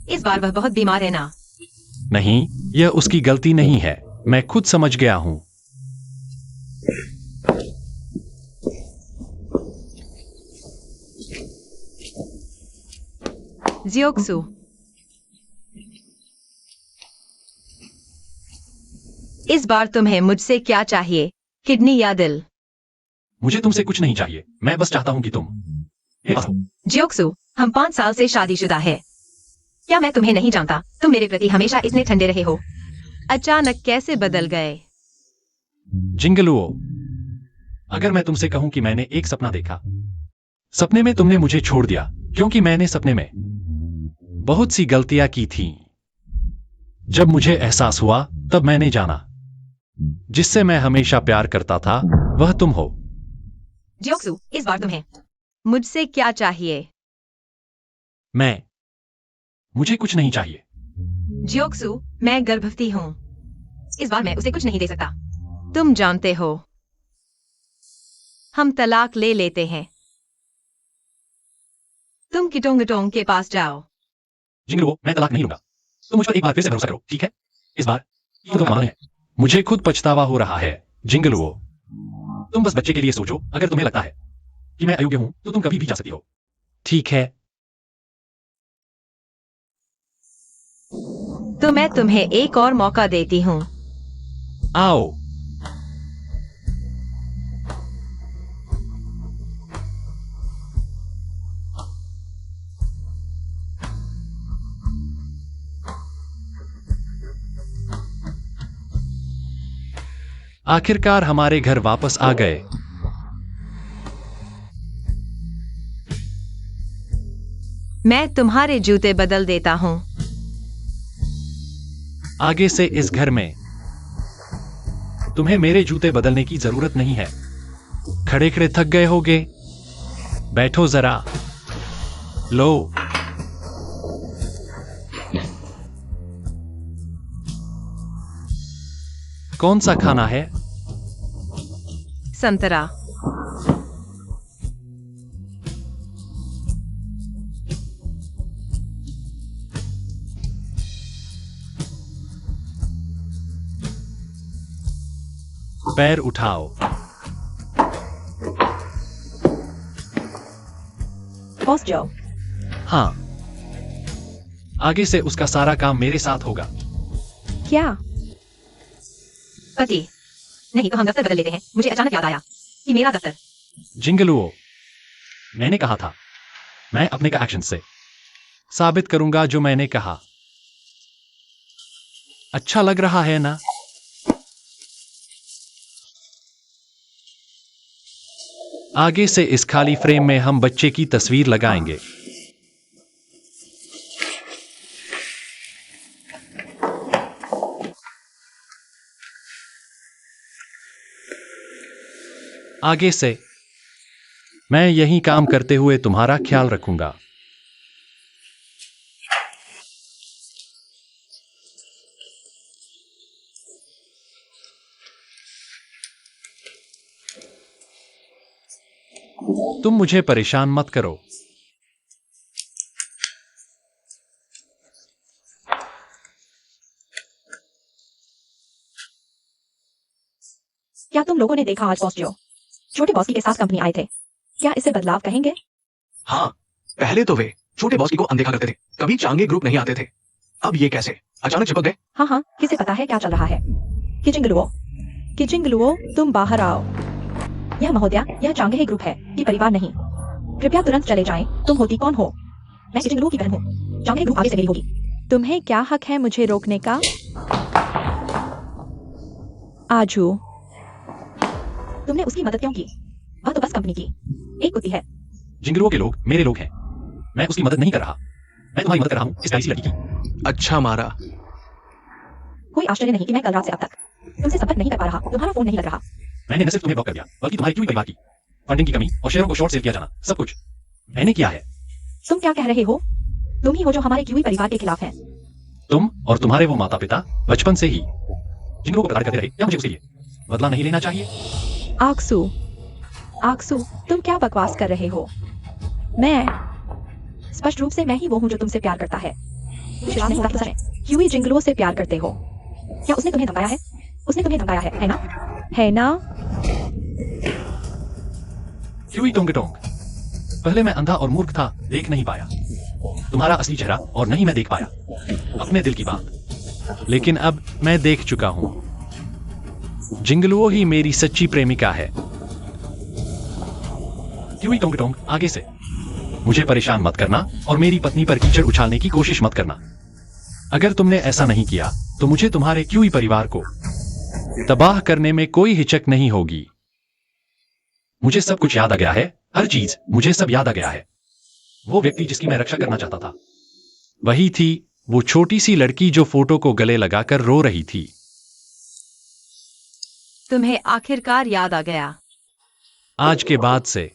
इस बार वह बहुत बीमार है ना? नहीं, यह उसकी गलती नहीं है, मैं खुद समझ गया हूं। जियोक्सू, इस बार तुम्हें मुझसे क्या चाहिए? किडनी या दिल? मुझे तुमसे कुछ नहीं चाहिए, मैं बस चाहता हूं कि तुम मेरे पास हो। जियोक्सू, हम 5 साल से शादीशुदा है। क्या मैं तुम्हें नहीं जानता? तुम मेरे प्रति हमेशा इतने ठंडे रहे हो, अचानक कैसे बदल गए? जिंगलुओ, अगर मैं तुमसे कहूं कि मैंने एक सपना देखा, सपने में तुमने मुझे छोड़ दिया क्योंकि मैंने सपने में बहुत सी गलतियां की थीं। जब मुझे एहसास हुआ, तब मैंने जाना जिससे मैं हमेशा प्यार करता था वह तुम हो। जियोक्सू, इस बार तुम्हें मुझसे क्या चाहिए? मुझे कुछ नहीं चाहिए। जियोक्सू, मैं गर्भवती हूँ। इस बार मैं उसे कुछ नहीं दे सकता। तुम जानते हो, हम तलाक ले लेते हैं। तुम किटोंगटोंग के पास जाओ। जिंगलुओ, मैं तलाक नहीं लूंगा। तुम मुझ पर एक बार फिर से भरोसा करो, ठीक है? इस बार तुम मान है। मुझे खुद पछतावा हो रहा है। जिंगलुओ, तुम बस बच्चे के लिए सोचो। अगर तुम्हें लगता है कि मैं अयोग्य हूं तो तुम कभी भी जा सकती हो, ठीक है? तो मैं तुम्हें एक और मौका देती हूँ। आओ। आखिरकार हमारे घर वापस आ गए। मैं तुम्हारे जूते बदल देता हूँ। आगे से इस घर में तुम्हें मेरे जूते बदलने की जरूरत नहीं है। खड़े खड़े थक गए होगे, बैठो जरा। लो। कौन सा खाना है? संतरा। पैर उठाओ। बॉस जाओ। हाँ, आगे से उसका सारा काम मेरे साथ होगा। क्या? पति, नहीं तो हम दफ्तर बदल लेते हैं। मुझे अचानक याद आया कि मेरा दफ्तर। जिंगलुओ, मैंने कहा था, मैं अपने का एक्शन से साबित करूंगा जो मैंने कहा। अच्छा लग रहा है ना? आगे से इस खाली फ्रेम में हम बच्चे की तस्वीर लगाएंगे। आगे से मैं यही काम करते हुए तुम्हारा ख्याल रखूंगा। तुम मुझे परेशान मत करो। क्या तुम लोगों ने देखा आज बॉस जो छोटे बॉस की के साथ कंपनी आए थे? क्या इसे बदलाव कहेंगे? हाँ, पहले तो वे छोटे बॉस की को अनदेखा करते थे, कभी चांगे ग्रुप नहीं आते थे। अब ये कैसे अचानक चिपक गए? हाँ हाँ, किसे पता है क्या चल रहा है? किचिंगलुओ, तुम बाहर आओ। यह महोदया, यह चांगे ग्रुप है, ये परिवार नहीं। कृपया तुरंत चले जाएं। तुम होती कौन हो? मैं किचिंगलुओ की बहन हूँ। चांगे ग्रुप आगे से मेरी होगी। तुम्हें क्या हक है मुझे रोकने का? आजू, तुमने उसकी मदद क्यों की? वह तो बस कंपनी की एक कुत्ती है। जिंगलुओ के लोग मेरे लोग हैं। मैं उसकी मदद नहीं कर रहा। मैं तुम्हारी मदद कर रहा हूं इस प्यारी सी लड़की की। अच्छा मारा। कोई आश्चर्य नहीं कि मैं कल रात से अब तक तुमसे संपर्क नहीं कर पा रहा। तुम्हारा फोन नहीं लग रहा। मैंने न सिर्फ तुम्हें ब्लॉक कर दिया, बल्कि तुम्हारी क्यूई परिवार की फंडिंग की कमी और शेयरों को शॉर्ट सेल किया जाना, सब कुछ मैंने किया है। तुम क्या कह रहे हो? तुम ही हो जो हमारे क्यूई परिवार के खिलाफ हैं। तुम और तुम्हारे वो माता पिता बचपन से ही जिंगलुओ को प्रताड़ित करते रहे। क्या मुझे उसके लिए बदला नहीं लेना चाहिए? आक्सू, तुम क्या बकवास कर रहे हो? मैं स्पष्ट रूप से मैं ही वो हूँ जो तुमसे प्यार करता है। विश्वास नहीं होता कि क्यूई जिंगलुओ से प्यार करते हो। क्या उसने तुम्हें धमकाया है? उसने तुम्हें धमकाया है ना? है ना? क्यूई टोंगटोंग, पहले मैं अंधा और मूर्ख था, देख नहीं पाया तुम्हारा असली चेहरा, और नहीं मैं देख पाया अपने दिल की बात। लेकिन अब मैं देख चुका हूं। जिंगलुओ ही मेरी सच्ची प्रेमिका है। क्यूई टोंगटोंग, आगे से मुझे परेशान मत करना और मेरी पत्नी पर कीचड़ उछालने की कोशिश मत करना। अगर तुमने ऐसा नहीं किया तो मुझे तुम्हारे क्यूई परिवार को तबाह करने में कोई हिचक नहीं होगी। मुझे सब कुछ याद आ गया है, हर चीज मुझे सब याद आ गया है। वो व्यक्ति जिसकी मैं रक्षा करना चाहता था, वही थी वो छोटी सी लड़की जो फोटो को गले लगाकर रो रही थी। तुम्हें आखिरकार याद आ गया। आज के बाद से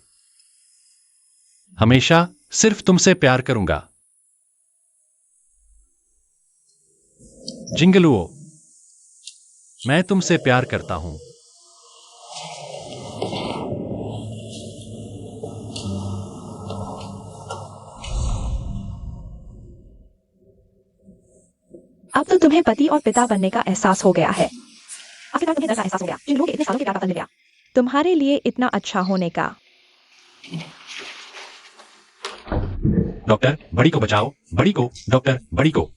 हमेशा सिर्फ तुमसे प्यार करूंगा। जिंगलुओ, मैं तुमसे प्यार करता हूं। अब तो तुम्हें पति और पिता बनने का एहसास हो गया है। आखिरकार तुम्हें डर का एहसास हो गया। जिंगलुओ के इतने सालों के प्यार का फल मिल गया। तुम्हारे लिए इतना अच्छा होने का। डॉक्टर, बड़ी को बचाओ, बड़ी को, डॉक्टर, बड़ी को।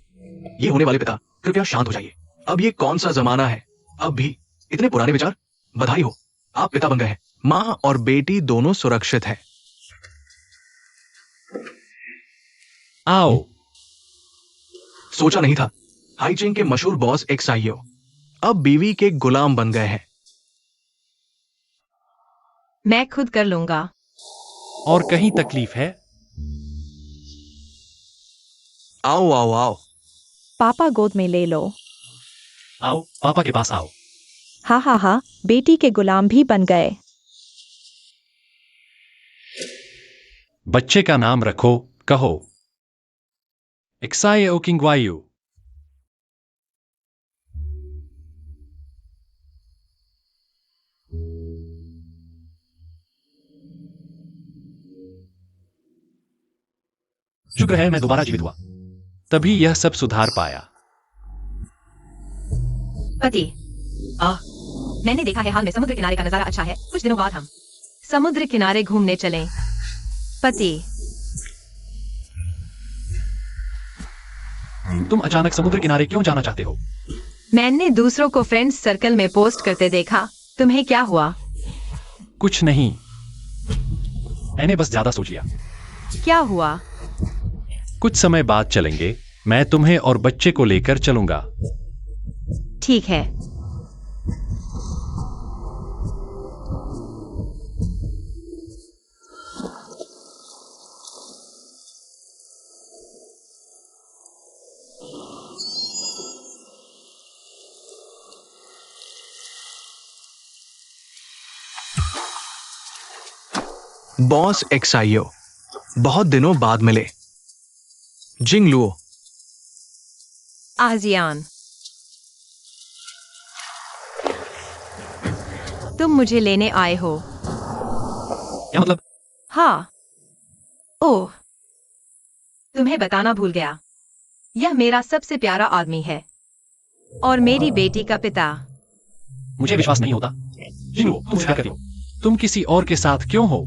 ये होने वाले पिता, कृपया शांत हो जाइए। अब ये कौन सा जमाना है? अब भी इतने पुराने विचार? बधाई हो, आप पिता बन गए हैं। माँ और बेटी दोनों सुरक्षित हैं। आओ। सोचा नहीं था हाईचिंग के मशहूर बॉस एक साइयो अब बीवी के गुलाम बन गए हैं। मैं खुद कर लूंगा। और कहीं तकलीफ है? आओ आओ आओ। पापा गोद में ले लो। आओ पापा के पास आओ। हा हा हा, बेटी के गुलाम भी बन गए। बच्चे का नाम रखो, कहो। Exaye o Kingwayu। शुक्र है मैं दोबारा जीवित हुआ। तभी यह सब सुधार पाया। पति, मैंने देखा है हाल में समुद्र किनारे का नजारा अच्छा है। कुछ दिनों बाद हम समुद्र किनारे घूमने चलें। पति, तुम अचानक समुद्र किनारे क्यों जाना चाहते हो? मैंने दूसरों को फ्रेंड्स सर्कल में पोस्ट करते देखा। तुम्हें क्या हुआ? कुछ नहीं, मैंने बस ज्यादा सोच लिया। क्या हुआ? कुछ समय बाद चलेंगे। मैं तुम्हें और बच्चे को लेकर चलूंगा। ठीक है। बॉस एक्साइयो, बहुत दिनों बाद मिले। जिंगलुओ, आजियान, तुम मुझे लेने आए हो? क्या मतलब? हाँ। ओह, तुम्हें बताना भूल गया। यह मेरा सबसे प्यारा आदमी है और मेरी बेटी का पिता। मुझे विश्वास नहीं होता। जिंगलुओ, तुम क्या करती हो? तुम किसी और के साथ क्यों हो?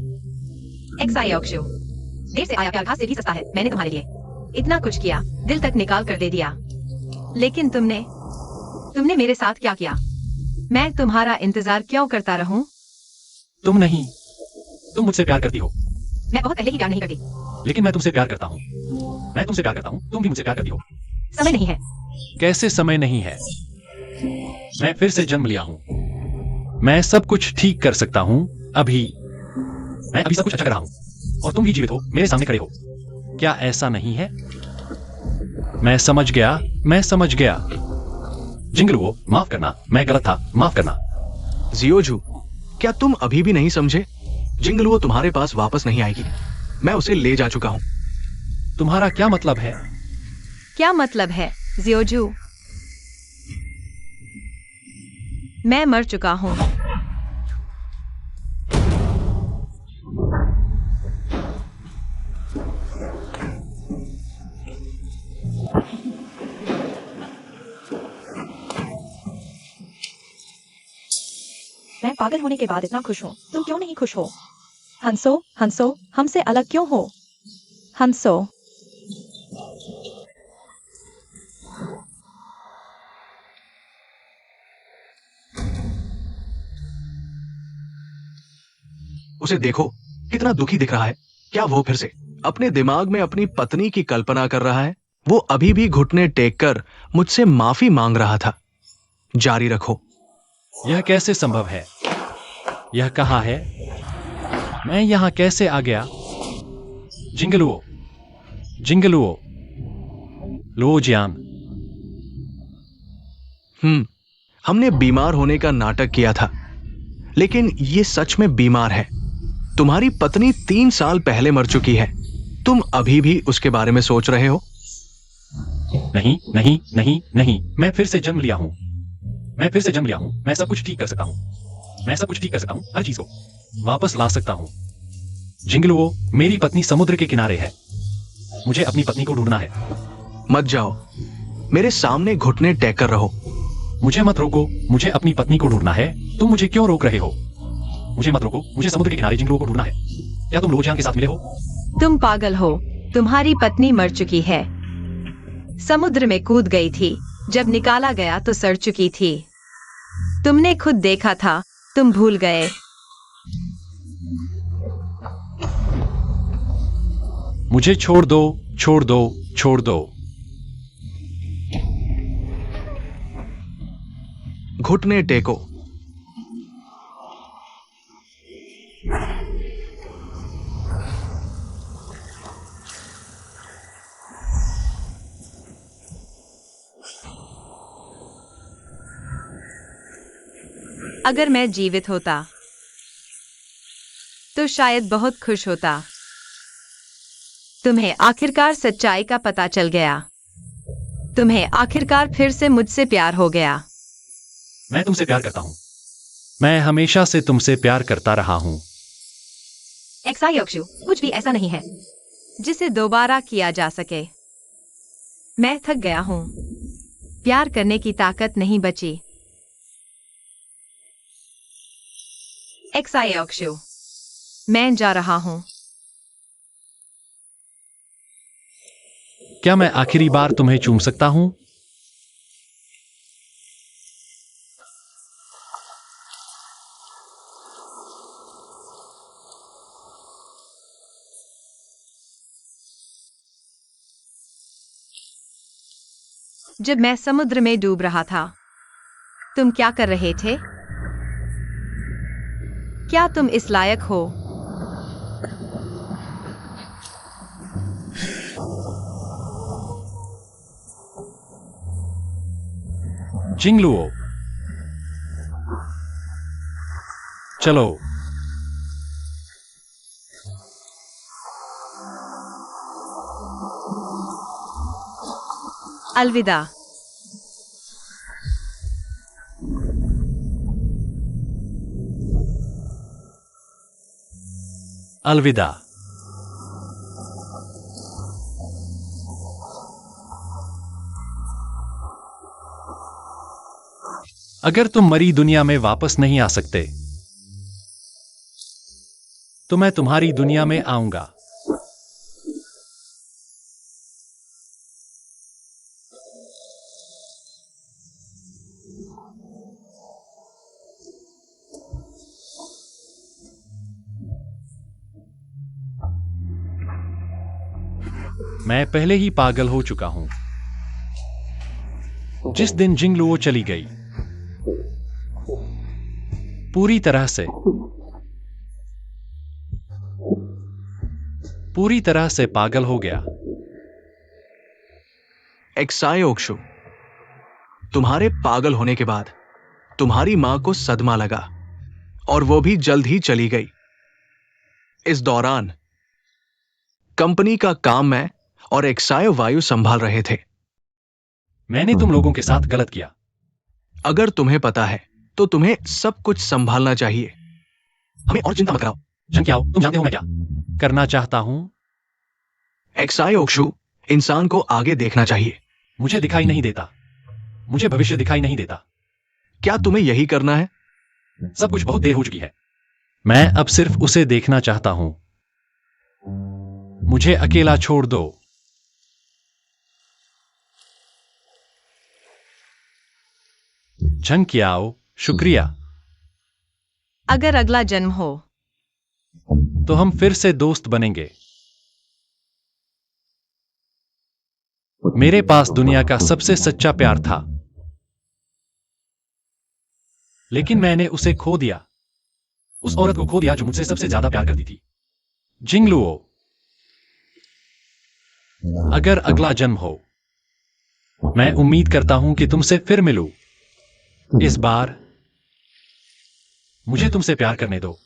एक्सायोक्शु, देर से आया प्यार घास से भी सस्ता है। मैंने तुम्हारे लिए इतना कुछ किया, दिल तक निकाल कर दे दिया, लेकिन तुमने मेरे साथ क्या किया? मैं तुम्हारा इंतजार क्यों करता रहूं? तुम नहीं, तुम मुझसे प्यार करती हो। मैं बहुत पहले ही प्यार नहीं करती। लेकिन मैं तुमसे प्यार करता हूँ। मैं तुमसे प्यार करता हूँ, तुम भी मुझसे प्यार करती हो। समय नहीं है। कैसे समय नहीं है? मैं फिर से जन्म लिया हूँ। मैं सब कुछ ठीक कर सकता हूँ। मैं अभी सब कुछ अच्छा कर रहा हूँ और तुम भी जीवित हो, मेरे सामने खड़े हो। क्या ऐसा नहीं है? मैं समझ गया। जिंगलुओ, माफ करना, मैं गलत था, माफ करना। जियोजू, क्या तुम अभी भी नहीं समझे? जिंगलुओ तुम्हारे पास वापस नहीं आएगी। मैं उसे ले जा चुका हूं। तुम्हारा क्या मतलब है? क्या मतलब है, जियोजू? मैं मर चुका हूं। मैं पागल होने के बाद इतना खुश हूँ। तुम क्यों नहीं खुश हो? हंसो, हमसे अलग क्यों हो? हंसो। उसे देखो, कितना दुखी दिख रहा है। क्या वो फिर से अपने दिमाग में अपनी पत्नी की कल्पना कर रहा है? वो अभी भी घुटने टेक कर मुझसे माफी मांग रहा था। जारी रखो। यह कैसे संभव है? यह कहाँ है? मैं यहाँ कैसे आ गया? जिंगलुओ, लोजियान। हमने बीमार होने का नाटक किया था, लेकिन ये सच में बीमार है। तुम्हारी पत्नी 3 साल पहले मर चुकी है। तुम अभी भी उसके बारे में सोच रहे हो? नहीं, मैं फिर से जन्म लिया हूँ। मैं सब कुछ ठीक कर सकता हूँ। हर चीज को वापस ला सकता हूँ। जिंगलुओ, मेरी पत्नी समुद्र के किनारे है। मुझे अपनी पत्नी को ढूंढना है। मत जाओ, मेरे सामने घुटने टेक कर रहो। मुझे मत रोको, मुझे अपनी पत्नी को ढूंढना है। तुम मुझे क्यों रोक रहे हो? मुझे मत रोको, मुझे समुद्र के किनारे जिंगलुओ को ढूंढना है। क्या तुम लोजियान के साथ मिले हो? तुम पागल हो। तुम्हारी पत्नी मर चुकी है। समुद्र में कूद गई थी। जब निकाला गया तो सड़ चुकी थी। तुमने खुद देखा था। तुम भूल गए। मुझे छोड़ दो। घुटने टेको। अगर मैं जीवित होता तो शायद बहुत खुश होता। तुम्हें आखिरकार सच्चाई का पता चल गया। तुम्हें आखिरकार फिर से मुझसे प्यार हो गया। मैं तुमसे प्यार करता हूं। मैं हमेशा से तुमसे प्यार करता रहा हूं। एक्सायोक्षु, कुछ भी ऐसा नहीं है जिसे दोबारा किया जा सके। मैं थक गया हूं। प्यार करने की ताकत नहीं बची। एक्सायोक्षु, मैं जा रहा हूं। क्या मैं आखिरी बार तुम्हें चूम सकता हूं? जब मैं समुद्र में डूब रहा था, तुम क्या कर रहे थे? क्या तुम इस लायक हो? जिंगलुओ, चलो। अलविदा। अलविदा। अगर तुम मरी दुनिया में वापस नहीं आ सकते तो मैं तुम्हारी दुनिया में आऊंगा। मैं पहले ही पागल हो चुका हूं। जिस दिन जिंगलुओ चली गई, पूरी तरह से पागल हो गया। एक्सायोक्षु, तुम्हारे पागल होने के बाद तुम्हारी मां को सदमा लगा और वो भी जल्द ही चली गई। इस दौरान कंपनी का काम मैं और एक्सायो वायु संभाल रहे थे। मैंने तुम लोगों के साथ गलत किया। अगर तुम्हें पता है तो तुम्हें सब कुछ संभालना चाहिए। हमें और चिंता मत कराओ। झंकियाओ, तुम जानते हो मैं क्या करना चाहता हूं? एक्सायोक्षु, इंसान को आगे देखना चाहिए। मुझे दिखाई नहीं देता। मुझे भविष्य दिखाई नहीं देता। क्या तुम्हें यही करना है? सब कुछ बहुत देर हो चुकी है। मैं अब सिर्फ उसे देखना चाहता हूं। मुझे अकेला छोड़ दो। झंकियाओ, शुक्रिया। अगर अगला जन्म हो तो हम फिर से दोस्त बनेंगे। मेरे पास दुनिया का सबसे सच्चा प्यार था, लेकिन मैंने उसे खो दिया। उस औरत को खो दिया जो मुझसे सबसे ज्यादा प्यार करती थी। जिंगलुओ, अगर अगला जन्म हो, मैं उम्मीद करता हूं कि तुमसे फिर मिलूं। इस बार मुझे तुमसे प्यार करने दो।